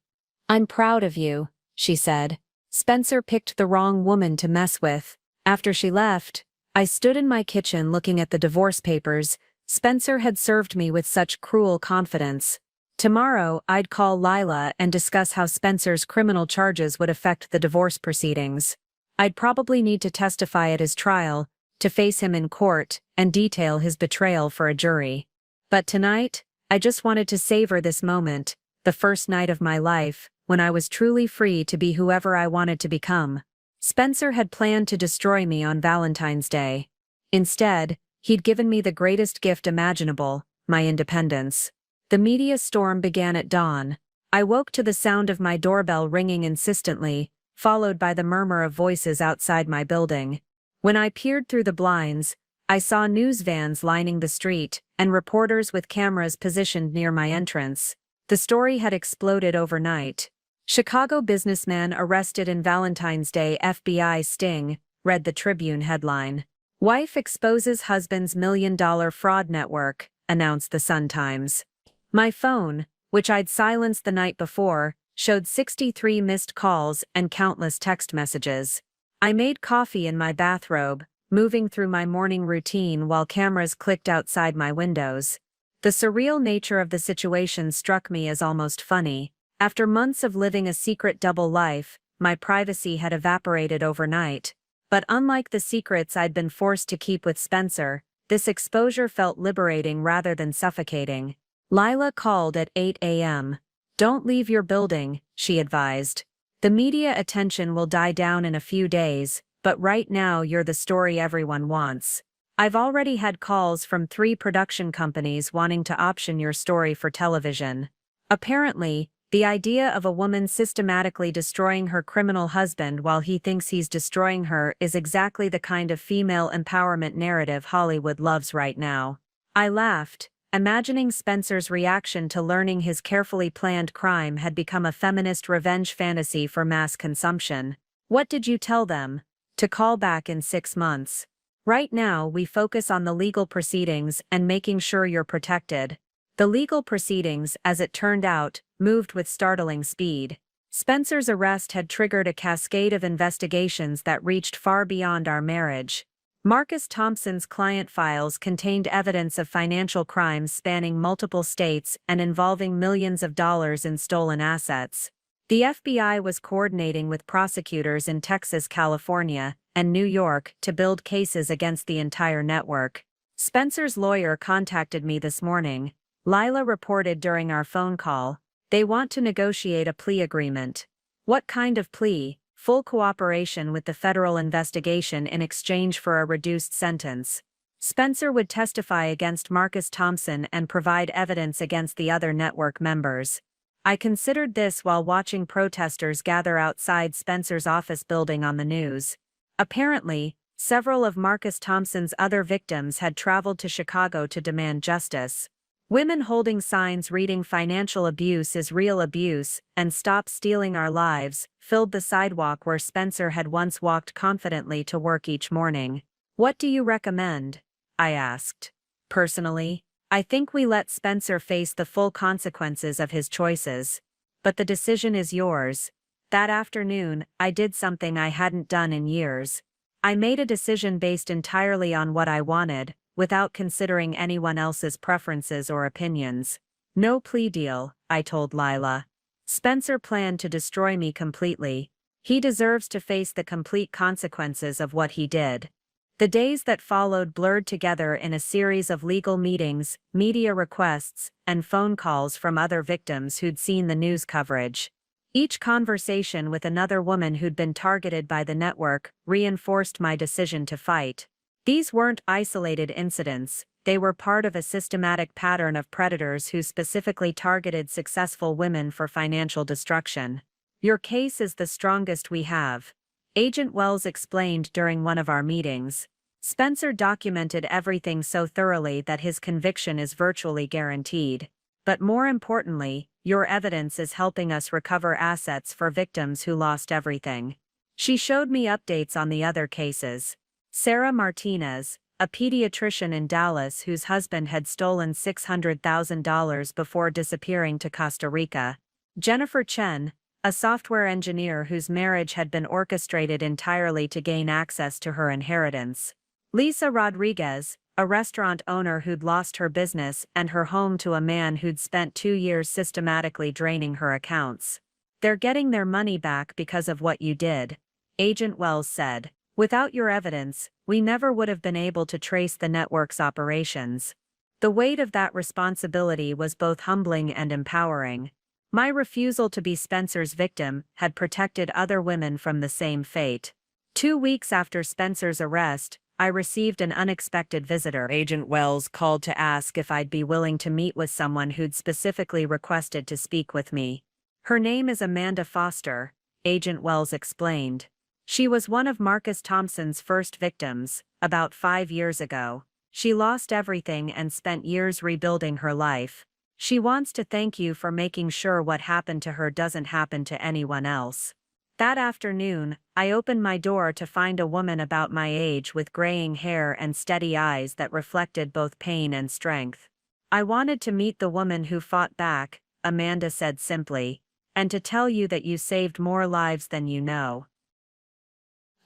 "I'm proud of you," she said. "Spencer picked the wrong woman to mess with." After she left, I stood in my kitchen looking at the divorce papers, Spencer had served me with such cruel confidence. Tomorrow, I'd call Lila and discuss how Spencer's criminal charges would affect the divorce proceedings. I'd probably need to testify at his trial, to face him in court, and detail his betrayal for a jury. But tonight, I just wanted to savor this moment, the first night of my life, when I was truly free to be whoever I wanted to become. Spencer had planned to destroy me on Valentine's Day. Instead, he'd given me the greatest gift imaginable, my independence. The media storm began at dawn. I woke to the sound of my doorbell ringing insistently, followed by the murmur of voices outside my building. When I peered through the blinds, I saw news vans lining the street, and reporters with cameras positioned near my entrance. The story had exploded overnight. Chicago businessman arrested in Valentine's Day FBI sting, read the Tribune headline. Wife exposes husband's $1 million fraud network, announced the Sun-Times. My phone, which I'd silenced the night before, showed 63 missed calls and countless text messages. I made coffee in my bathrobe, moving through my morning routine while cameras clicked outside my windows. The surreal nature of the situation struck me as almost funny. After months of living a secret double life, my privacy had evaporated overnight. But unlike the secrets I'd been forced to keep with Spencer, this exposure felt liberating rather than suffocating. Lila called at 8 a.m. "Don't leave your building," she advised. "The media attention will die down in a few days, but right now you're the story everyone wants. I've already had calls from 3 production companies wanting to option your story for television." Apparently, the idea of a woman systematically destroying her criminal husband while he thinks he's destroying her is exactly the kind of female empowerment narrative Hollywood loves right now. I laughed, imagining Spencer's reaction to learning his carefully planned crime had become a feminist revenge fantasy for mass consumption. "What did you tell them?" "To call back in 6 months. Right now we focus on the legal proceedings and making sure you're protected." The legal proceedings, as it turned out, moved with startling speed. Spencer's arrest had triggered a cascade of investigations that reached far beyond our marriage. Marcus Thompson's client files contained evidence of financial crimes spanning multiple states and involving millions of dollars in stolen assets. The FBI was coordinating with prosecutors in Texas, California, and New York to build cases against the entire network. Spencer's lawyer contacted me this morning. Lila reported during our phone call. "They want to negotiate a plea agreement." "What kind of plea?" "Full cooperation with the federal investigation in exchange for a reduced sentence." Spencer would testify against Marcus Thompson and provide evidence against the other network members. I considered this while watching protesters gather outside Spencer's office building on the news. Apparently, several of Marcus Thompson's other victims had traveled to Chicago to demand justice. Women holding signs reading "Financial abuse is real abuse" and "Stop stealing our lives" filled the sidewalk where Spencer had once walked confidently to work each morning. "What do you recommend?" I asked. "Personally, I think we let Spencer face the full consequences of his choices. But the decision is yours." That afternoon, I did something I hadn't done in years. I made a decision based entirely on what I wanted, without considering anyone else's preferences or opinions. "No plea deal," I told Lila. "Spencer planned to destroy me completely. He deserves to face the complete consequences of what he did." The days that followed blurred together in a series of legal meetings, media requests, and phone calls from other victims who'd seen the news coverage. Each conversation with another woman who'd been targeted by the network reinforced my decision to fight. These weren't isolated incidents, they were part of a systematic pattern of predators who specifically targeted successful women for financial destruction. "Your case is the strongest we have," Agent Wells explained during one of our meetings. "Spencer documented everything so thoroughly that his conviction is virtually guaranteed. But more importantly, your evidence is helping us recover assets for victims who lost everything." She showed me updates on the other cases. Sarah Martinez, a pediatrician in Dallas whose husband had stolen $600,000 before disappearing to Costa Rica. Jennifer Chen, a software engineer whose marriage had been orchestrated entirely to gain access to her inheritance. Lisa Rodriguez, a restaurant owner who'd lost her business and her home to a man who'd spent 2 years systematically draining her accounts. "They're getting their money back because of what you did," Agent Wells said. "Without your evidence, we never would have been able to trace the network's operations." The weight of that responsibility was both humbling and empowering. My refusal to be Spencer's victim had protected other women from the same fate. 2 weeks after Spencer's arrest, I received an unexpected visitor. Agent Wells called to ask if I'd be willing to meet with someone who'd specifically requested to speak with me. "Her name is Amanda Foster," Agent Wells explained. "She was one of Marcus Thompson's first victims, about 5 years ago. She lost everything and spent years rebuilding her life. She wants to thank you for making sure what happened to her doesn't happen to anyone else." That afternoon, I opened my door to find a woman about my age with graying hair and steady eyes that reflected both pain and strength. "I wanted to meet the woman who fought back," Amanda said simply, "and to tell you that you saved more lives than you know."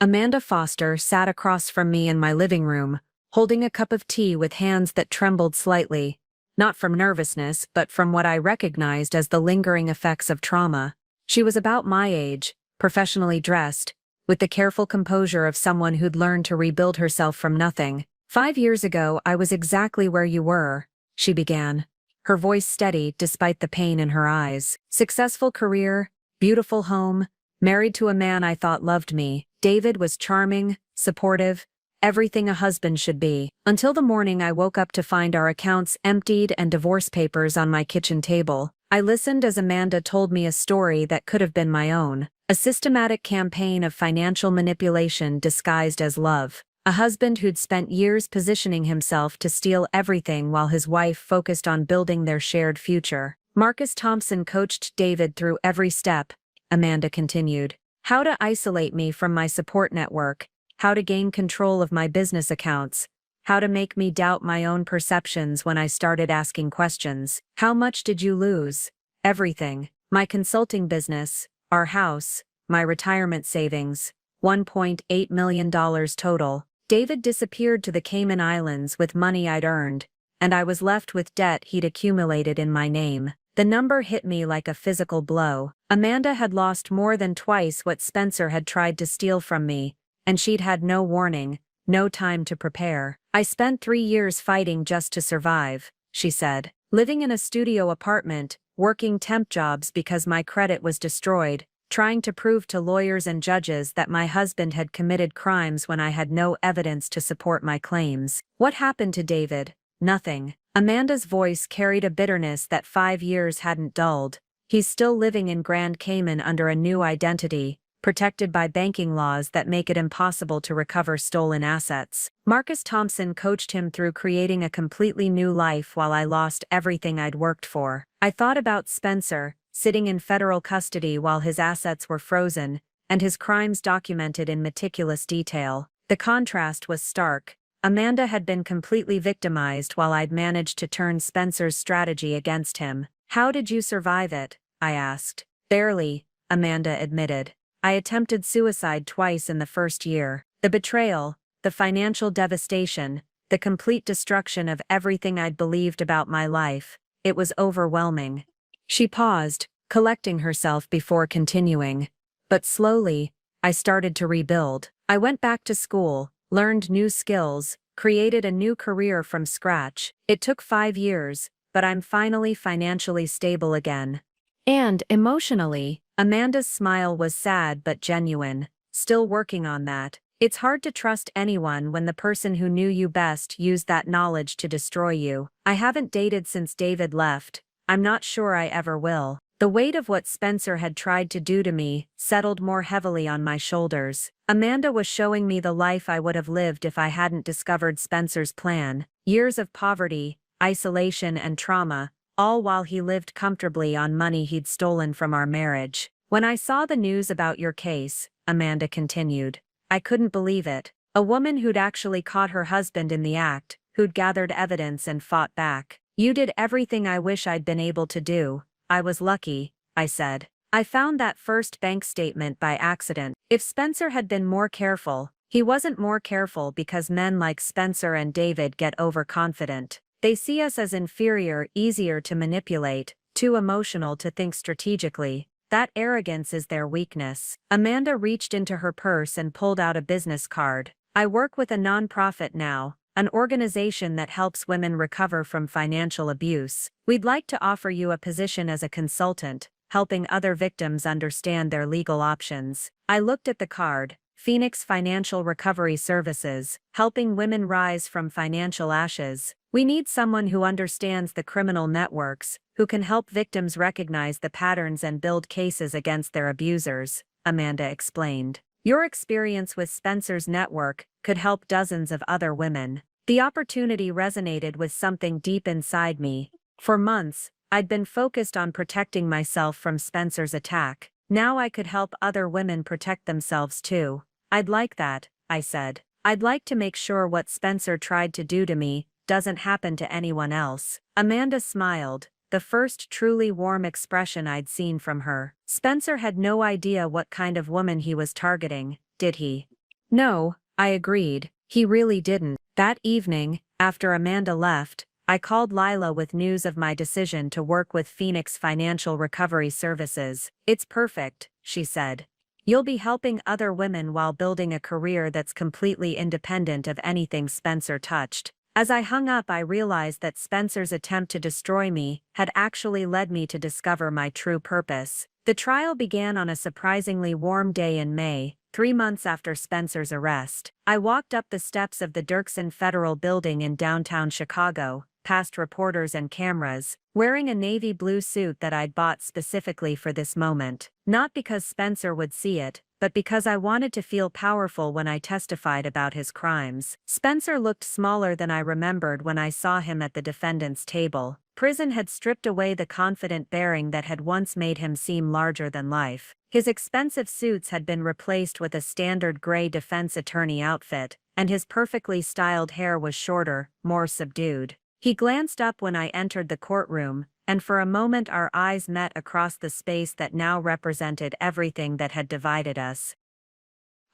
Amanda Foster sat across from me in my living room, holding a cup of tea with hands that trembled slightly, not from nervousness but from what I recognized as the lingering effects of trauma. She was about my age, professionally dressed, with the careful composure of someone who'd learned to rebuild herself from nothing. "5 years ago I was exactly where you were," she began, her voice steady despite the pain in her eyes. "Successful career, beautiful home, married to a man I thought loved me. David was charming, supportive, everything a husband should be. Until the morning I woke up to find our accounts emptied and divorce papers on my kitchen table. I listened as Amanda told me a story that could have been my own. A systematic campaign of financial manipulation disguised as love. A husband who'd spent years positioning himself to steal everything while his wife focused on building their shared future. Marcus Thompson coached David through every step," Amanda continued. "How to isolate me from my support network, how to gain control of my business accounts, how to make me doubt my own perceptions when I started asking questions. How much did you lose?" "Everything. My consulting business, our house, my retirement savings, $1.8 million total. David disappeared to the Cayman Islands with money I'd earned, and I was left with debt he'd accumulated in my name." The number hit me like a physical blow. Amanda had lost more than twice what Spencer had tried to steal from me, and she'd had no warning, no time to prepare. "I spent 3 years fighting just to survive," she said. "Living in a studio apartment, working temp jobs because my credit was destroyed, trying to prove to lawyers and judges that my husband had committed crimes when I had no evidence to support my claims." "What happened to David?" "Nothing." Amanda's voice carried a bitterness that 5 years hadn't dulled. "He's still living in Grand Cayman under a new identity, protected by banking laws that make it impossible to recover stolen assets. Marcus Thompson coached him through creating a completely new life while I lost everything I'd worked for." I thought about Spencer, sitting in federal custody while his assets were frozen, and his crimes documented in meticulous detail. The contrast was stark. Amanda had been completely victimized while I'd managed to turn Spencer's strategy against him. "How did you survive it?" I asked. "Barely," Amanda admitted. "I attempted suicide twice in the first year. The betrayal, the financial devastation, the complete destruction of everything I'd believed about my life. It was overwhelming." She paused, collecting herself before continuing. "But slowly, I started to rebuild. I went back to school, learned new skills, created a new career from scratch. It took 5 years, but I'm finally financially stable again. And emotionally." Amanda's smile was sad but genuine. "Still working on that. It's hard to trust anyone when the person who knew you best used that knowledge to destroy you. I haven't dated since David left. I'm not sure I ever will." The weight of what Spencer had tried to do to me settled more heavily on my shoulders. Amanda was showing me the life I would have lived if I hadn't discovered Spencer's plan. Years of poverty, isolation and trauma, all while he lived comfortably on money he'd stolen from our marriage. "When I saw the news about your case," Amanda continued, "I couldn't believe it. A woman who'd actually caught her husband in the act, who'd gathered evidence and fought back. You did everything I wish I'd been able to do. I was lucky," I said. "I found that first bank statement by accident. If Spencer had been more careful, He wasn't more careful because men like Spencer and David get overconfident. They see us as inferior, easier to manipulate, too emotional to think strategically. That arrogance is their weakness. Amanda reached into her purse and pulled out a business card. I work with a nonprofit now, an organization that helps women recover from financial abuse. We'd like to offer you a position as a consultant, helping other victims understand their legal options. I looked at the card. Phoenix Financial Recovery Services, helping women rise from financial ashes. We need someone who understands the criminal networks, who can help victims recognize the patterns and build cases against their abusers, Amanda explained. Your experience with Spencer's network could help dozens of other women. The opportunity resonated with something deep inside me. For months, I'd been focused on protecting myself from Spencer's attack. Now I could help other women protect themselves too. I'd like that, I said. I'd like to make sure what Spencer tried to do to me doesn't happen to anyone else. Amanda smiled, the first truly warm expression I'd seen from her. Spencer had no idea what kind of woman he was targeting, did he? No, I agreed, he really didn't. That evening, after Amanda left, I called Lila with news of my decision to work with Phoenix Financial Recovery Services. It's perfect, she said. You'll be helping other women while building a career that's completely independent of anything Spencer touched. As I hung up, I realized that Spencer's attempt to destroy me had actually led me to discover my true purpose. The trial began on a surprisingly warm day in May, 3 months after Spencer's arrest. I walked up the steps of the Dirksen Federal Building in downtown Chicago, past reporters and cameras, wearing a navy blue suit that I'd bought specifically for this moment. Not because Spencer would see it, but because I wanted to feel powerful when I testified about his crimes. Spencer looked smaller than I remembered when I saw him at the defendant's table. Prison had stripped away the confident bearing that had once made him seem larger than life. His expensive suits had been replaced with a standard gray defense attorney outfit, and his perfectly styled hair was shorter, more subdued. He glanced up when I entered the courtroom, and for a moment our eyes met across the space that now represented everything that had divided us.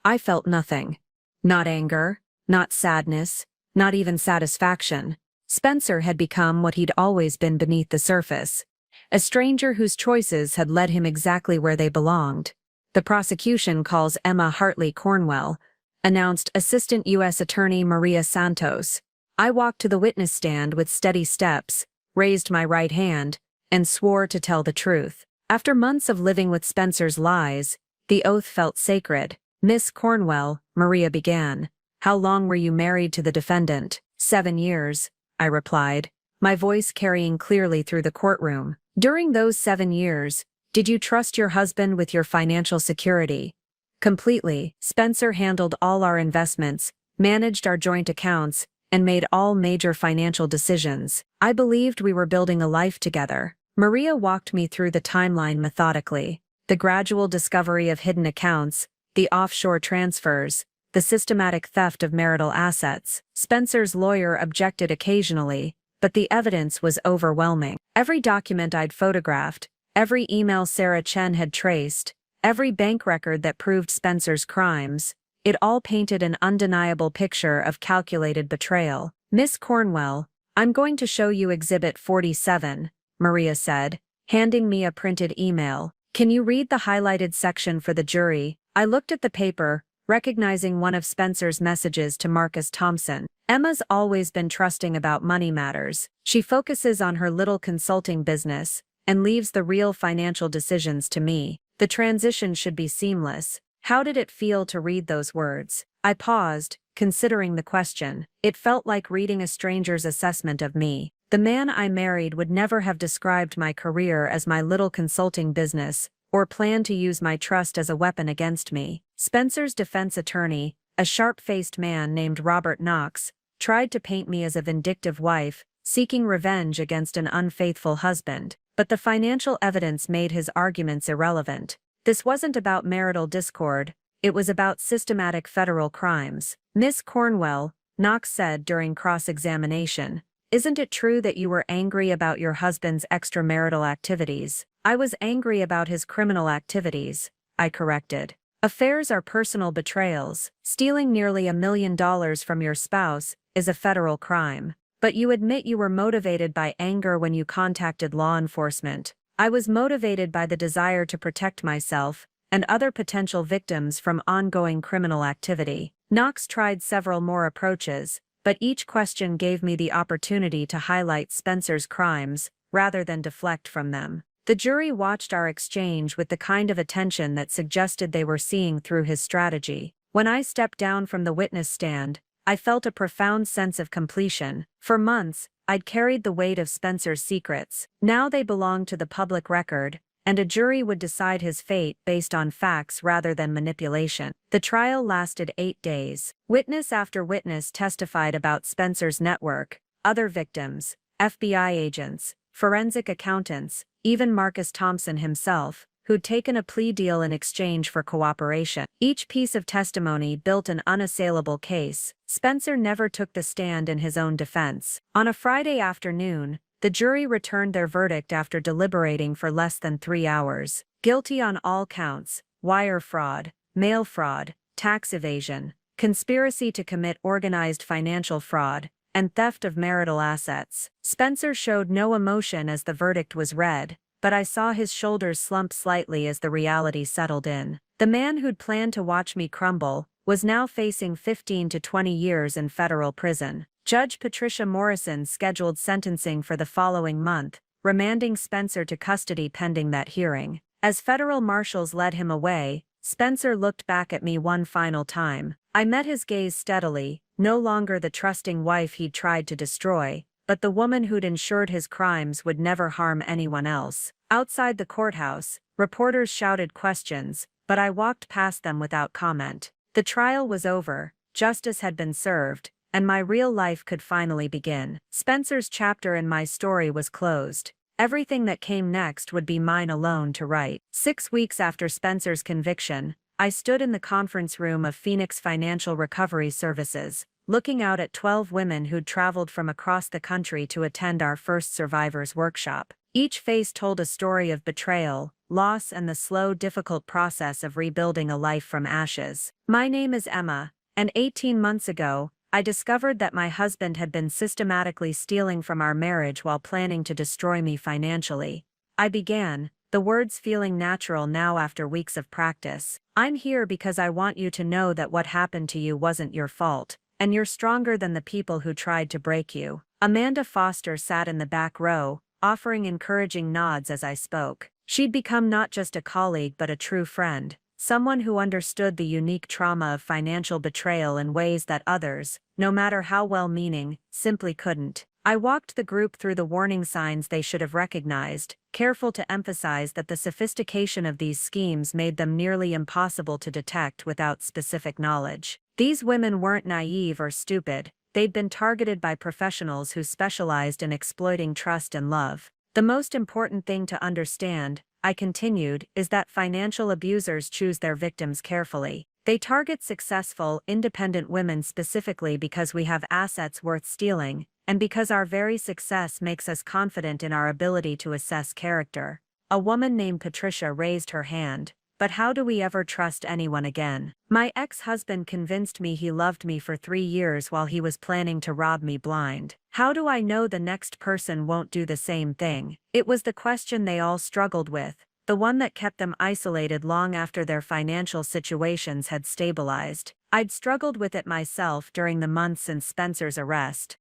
I felt nothing. Not anger, not sadness, not even satisfaction. Spencer had become what he'd always been beneath the surface. A stranger whose choices had led him exactly where they belonged. The prosecution calls Emma Hartley Cornwell, announced Assistant U.S. Attorney Maria Santos. I walked to the witness stand with steady steps, raised my right hand, and swore to tell the truth. After months of living with Spencer's lies, the oath felt sacred. Miss Cornwell, Maria began. How long were you married to the defendant? 7 years, I replied, my voice carrying clearly through the courtroom. During those 7 years, did you trust your husband with your financial security? Completely. Spencer handled all our investments, managed our joint accounts, and made all major financial decisions. I believed we were building a life together. Maria walked me through the timeline methodically. The gradual discovery of hidden accounts, the offshore transfers, the systematic theft of marital assets. Spencer's lawyer objected occasionally, but the evidence was overwhelming. Every document I'd photographed, every email Sarah Chen had traced, every bank record that proved Spencer's crimes, it all painted an undeniable picture of calculated betrayal. Miss Cornwell, I'm going to show you Exhibit 47, Maria said, handing me a printed email. Can you read the highlighted section for the jury? I looked at the paper, recognizing one of Spencer's messages to Marcus Thompson. Emma's always been trusting about money matters. She focuses on her little consulting business and leaves the real financial decisions to me. The transition should be seamless. How did it feel to read those words? I paused, considering the question. It felt like reading a stranger's assessment of me. The man I married would never have described my career as my little consulting business, or planned to use my trust as a weapon against me. Spencer's defense attorney, a sharp-faced man named Robert Knox, tried to paint me as a vindictive wife, seeking revenge against an unfaithful husband. But the financial evidence made his arguments irrelevant. This wasn't about marital discord, it was about systematic federal crimes. Miss Cornwell, Knox said during cross-examination, isn't it true that you were angry about your husband's extramarital activities? I was angry about his criminal activities, I corrected. Affairs are personal betrayals. Stealing nearly $1 million from your spouse is a federal crime. But you admit you were motivated by anger when you contacted law enforcement. I was motivated by the desire to protect myself and other potential victims from ongoing criminal activity. Knox tried several more approaches, but each question gave me the opportunity to highlight Spencer's crimes rather than deflect from them. The jury watched our exchange with the kind of attention that suggested they were seeing through his strategy. When I stepped down from the witness stand, I felt a profound sense of completion. For months, I'd carried the weight of Spencer's secrets. Now they belonged to the public record, and a jury would decide his fate based on facts rather than manipulation. The trial lasted 8 days. Witness after witness testified about Spencer's network, other victims, FBI agents, forensic accountants, even Marcus Thompson himself, who'd taken a plea deal in exchange for cooperation. Each piece of testimony built an unassailable case. Spencer never took the stand in his own defense. On a Friday afternoon, the jury returned their verdict after deliberating for less than 3 hours. Guilty on all counts: wire fraud, mail fraud, tax evasion, conspiracy to commit organized financial fraud, and theft of marital assets. Spencer showed no emotion as the verdict was read, but I saw his shoulders slump slightly as the reality settled in. The man who'd planned to watch me crumble was now facing 15 to 20 years in federal prison. Judge Patricia Morrison scheduled sentencing for the following month, remanding Spencer to custody pending that hearing. As federal marshals led him away, Spencer looked back at me one final time. I met his gaze steadily, no longer the trusting wife he'd tried to destroy, but the woman who'd ensured his crimes would never harm anyone else. Outside the courthouse, reporters shouted questions, but I walked past them without comment. The trial was over, justice had been served, and my real life could finally begin. Spencer's chapter in my story was closed. Everything that came next would be mine alone to write. 6 weeks after Spencer's conviction, I stood in the conference room of Phoenix Financial Recovery Services, looking out at 12 women who'd traveled from across the country to attend our first survivors workshop. Each face told a story of betrayal, loss, and the slow, difficult process of rebuilding a life from ashes. My name is Emma, and 18 months ago, I discovered that my husband had been systematically stealing from our marriage while planning to destroy me financially. I began, the words feeling natural now after weeks of practice. I'm here because I want you to know that what happened to you wasn't your fault, and you're stronger than the people who tried to break you. Amanda Foster sat in the back row, offering encouraging nods as I spoke. She'd become not just a colleague but a true friend, someone who understood the unique trauma of financial betrayal in ways that others, no matter how well-meaning, simply couldn't. I walked the group through the warning signs they should have recognized, careful to emphasize that the sophistication of these schemes made them nearly impossible to detect without specific knowledge. These women weren't naive or stupid, they'd been targeted by professionals who specialized in exploiting trust and love. The most important thing to understand, I continued, is that financial abusers choose their victims carefully. They target successful, independent women specifically because we have assets worth stealing, and because our very success makes us confident in our ability to assess character. A woman named Patricia raised her hand. But how do we ever trust anyone again? My ex-husband convinced me he loved me for 3 years while he was planning to rob me blind. How do I know the next person won't do the same thing? It was the question they all struggled with, the one that kept them isolated long after their financial situations had stabilized. I'd struggled with it myself during the months since Spencer's arrest.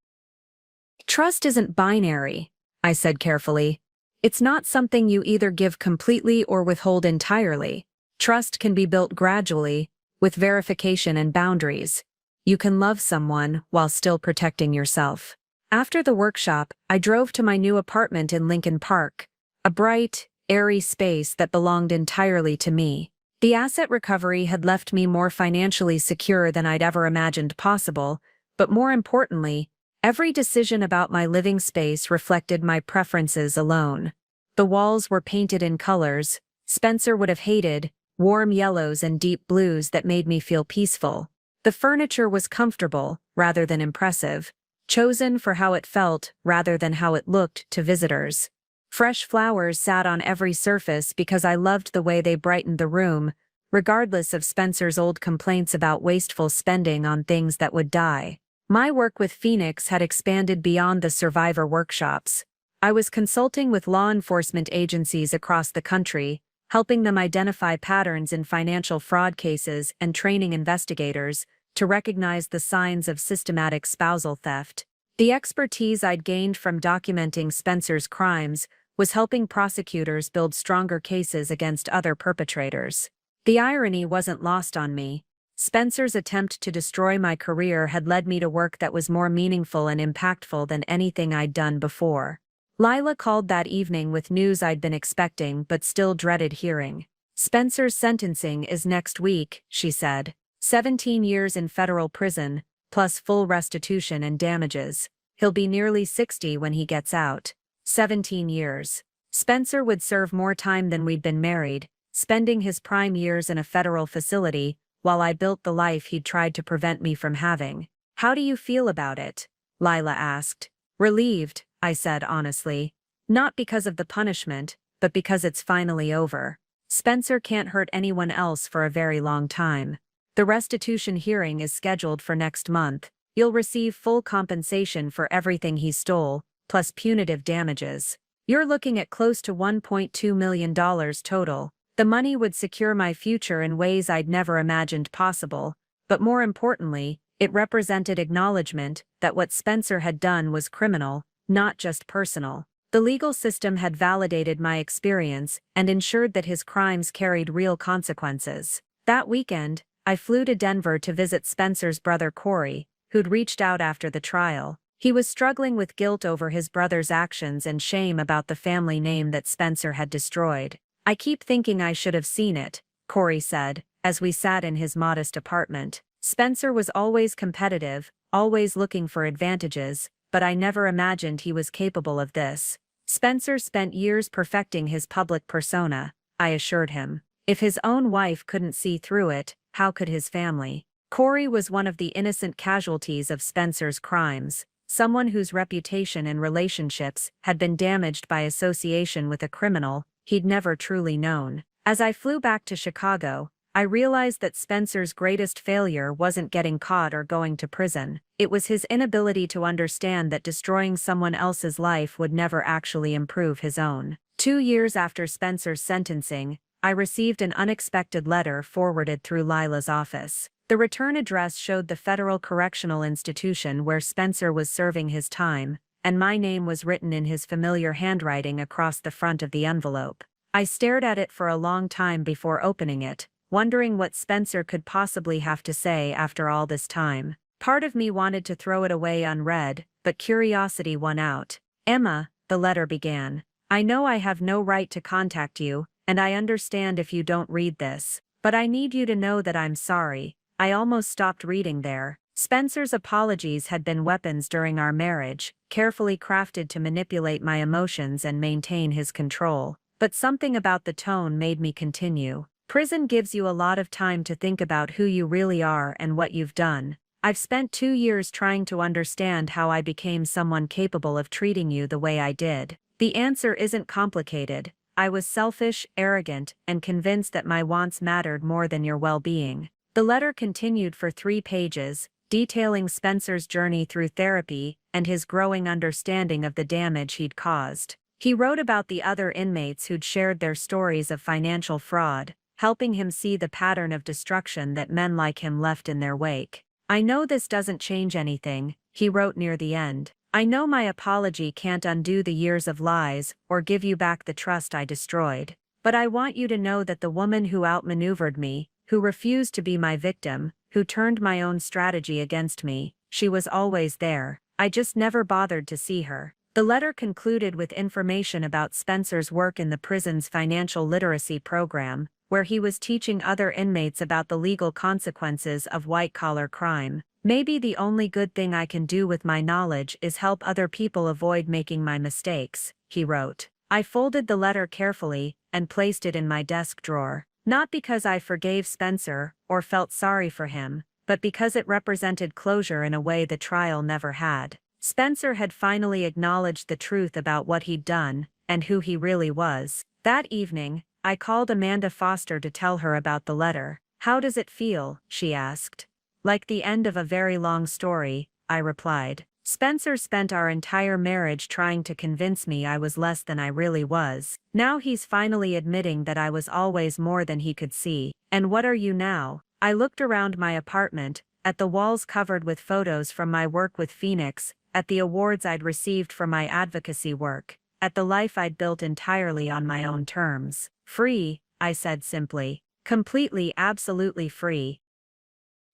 Trust isn't binary, I said carefully. It's not something you either give completely or withhold entirely. Trust can be built gradually, with verification and boundaries. You can love someone while still protecting yourself. After the workshop, I drove to my new apartment in Lincoln Park, a bright, airy space that belonged entirely to me. The asset recovery had left me more financially secure than I'd ever imagined possible, but more importantly, every decision about my living space reflected my preferences alone. The walls were painted in colors Spencer would have hated, warm yellows and deep blues that made me feel peaceful. The furniture was comfortable, rather than impressive, chosen for how it felt rather than how it looked to visitors. Fresh flowers sat on every surface because I loved the way they brightened the room, regardless of Spencer's old complaints about wasteful spending on things that would die. My work with Phoenix had expanded beyond the survivor workshops. I was consulting with law enforcement agencies across the country, helping them identify patterns in financial fraud cases and training investigators to recognize the signs of systematic spousal theft. The expertise I'd gained from documenting Spencer's crimes was helping prosecutors build stronger cases against other perpetrators. The irony wasn't lost on me. Spencer's attempt to destroy my career had led me to work that was more meaningful and impactful than anything I'd done before. Lila called that evening with news I'd been expecting but still dreaded hearing. "Spencer's sentencing is next week," she said. 17 years in federal prison, plus full restitution and damages. He'll be nearly 60 when he gets out. 17 years. Spencer would serve more time than we'd been married, spending his prime years in a federal facility, while I built the life he'd tried to prevent me from having. "How do you feel about it?" Lila asked. "Relieved," I said honestly. "Not because of the punishment, but because it's finally over. Spencer can't hurt anyone else for a very long time. The restitution hearing is scheduled for next month. You'll receive full compensation for everything he stole, plus punitive damages. You're looking at close to $1.2 million total. The money would secure my future in ways I'd never imagined possible, but more importantly, it represented acknowledgement that what Spencer had done was criminal, not just personal. The legal system had validated my experience and ensured that his crimes carried real consequences. That weekend, I flew to Denver to visit Spencer's brother Corey, who'd reached out after the trial. He was struggling with guilt over his brother's actions and shame about the family name that Spencer had destroyed. "I keep thinking I should have seen it," Corey said, as we sat in his modest apartment. "Spencer was always competitive, always looking for advantages, but I never imagined he was capable of this." Spencer spent years perfecting his public persona, I assured him. If his own wife couldn't see through it, how could his family? Corey was one of the innocent casualties of Spencer's crimes, someone whose reputation and relationships had been damaged by association with a criminal he'd never truly known. As I flew back to Chicago, I realized that Spencer's greatest failure wasn't getting caught or going to prison. It was his inability to understand that destroying someone else's life would never actually improve his own. 2 years after Spencer's sentencing, I received an unexpected letter forwarded through Lila's office. The return address showed the federal correctional institution where Spencer was serving his time, and my name was written in his familiar handwriting across the front of the envelope. I stared at it for a long time before opening it, wondering what Spencer could possibly have to say after all this time. Part of me wanted to throw it away unread, but curiosity won out. "Emma," the letter began, "I know I have no right to contact you, and I understand if you don't read this, but I need you to know that I'm sorry." I almost stopped reading there. Spencer's apologies had been weapons during our marriage, carefully crafted to manipulate my emotions and maintain his control. But something about the tone made me continue. "Prison gives you a lot of time to think about who you really are and what you've done. I've spent 2 years trying to understand how I became someone capable of treating you the way I did. The answer isn't complicated. I was selfish, arrogant, and convinced that my wants mattered more than your well-being." The letter continued for 3 pages, detailing Spencer's journey through therapy and his growing understanding of the damage he'd caused. He wrote about the other inmates who'd shared their stories of financial fraud, helping him see the pattern of destruction that men like him left in their wake. "I know this doesn't change anything," he wrote near the end. "I know my apology can't undo the years of lies or give you back the trust I destroyed. But I want you to know that the woman who outmaneuvered me, who refused to be my victim, who turned my own strategy against me, she was always there. I just never bothered to see her." The letter concluded with information about Spencer's work in the prison's financial literacy program, where he was teaching other inmates about the legal consequences of white-collar crime. "Maybe the only good thing I can do with my knowledge is help other people avoid making my mistakes," he wrote. I folded the letter carefully and placed it in my desk drawer. Not because I forgave Spencer or felt sorry for him, but because it represented closure in a way the trial never had. Spencer had finally acknowledged the truth about what he'd done and who he really was. That evening, I called Amanda Foster to tell her about the letter. "How does it feel?" she asked. "Like the end of a very long story," I replied. "Spencer spent our entire marriage trying to convince me I was less than I really was. Now he's finally admitting that I was always more than he could see. And what are you now?" I looked around my apartment, at the walls covered with photos from my work with Phoenix, at the awards I'd received for my advocacy work, at the life I'd built entirely on my own terms. "Free," I said simply. "Completely, absolutely free."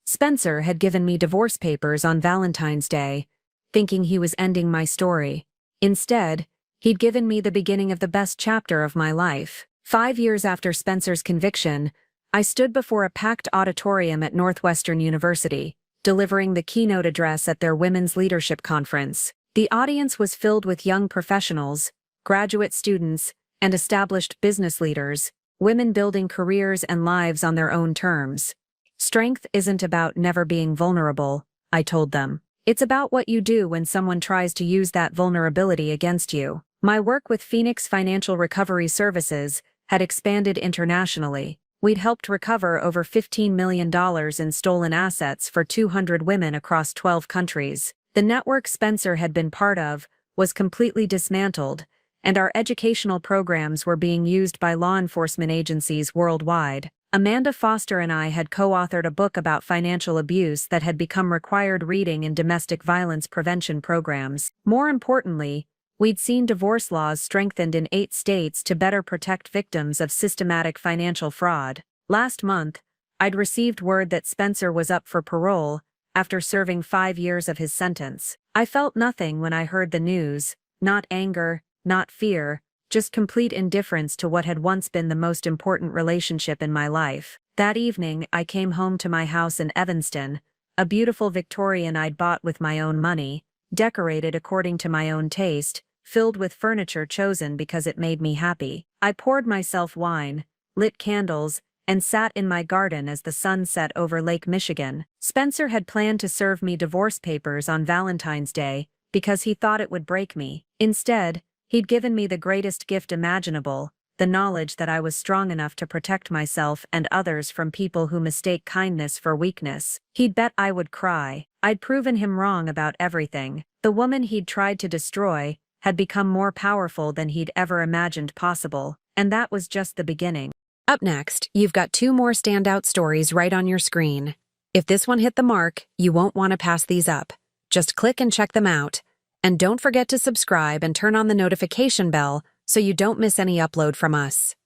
Spencer had given me divorce papers on Valentine's Day, thinking he was ending my story. Instead, he'd given me the beginning of the best chapter of my life. 5 years after Spencer's conviction, I stood before a packed auditorium at Northwestern University, delivering the keynote address at their Women's Leadership Conference. The audience was filled with young professionals, graduate students, and established business leaders, women building careers and lives on their own terms. "Strength isn't about never being vulnerable," I told them. "It's about what you do when someone tries to use that vulnerability against you." My work with Phoenix Financial Recovery Services had expanded internationally. We'd helped recover over $15 million in stolen assets for 200 women across 12 countries. The network Spencer had been part of was completely dismantled, and our educational programs were being used by law enforcement agencies worldwide. Amanda Foster and I had co-authored a book about financial abuse that had become required reading in domestic violence prevention programs. More importantly, we'd seen divorce laws strengthened in 8 states to better protect victims of systematic financial fraud. Last month, I'd received word that Spencer was up for parole after serving 5 years of his sentence. I felt nothing when I heard the news, not anger, not fear, just complete indifference to what had once been the most important relationship in my life. That evening, I came home to my house in Evanston, a beautiful Victorian I'd bought with my own money, decorated according to my own taste, filled with furniture chosen because it made me happy. I poured myself wine, lit candles, and sat in my garden as the sun set over Lake Michigan. Spencer had planned to serve me divorce papers on Valentine's Day because he thought it would break me. Instead, he'd given me the greatest gift imaginable, the knowledge that I was strong enough to protect myself and others from people who mistake kindness for weakness. He'd bet I would cry. I'd proven him wrong about everything. The woman he'd tried to destroy had become more powerful than he'd ever imagined possible, and that was just the beginning. Up next, you've got 2 more standout stories right on your screen. If this one hit the mark, you won't want to pass these up. Just click and check them out. And don't forget to subscribe and turn on the notification bell so you don't miss any upload from us.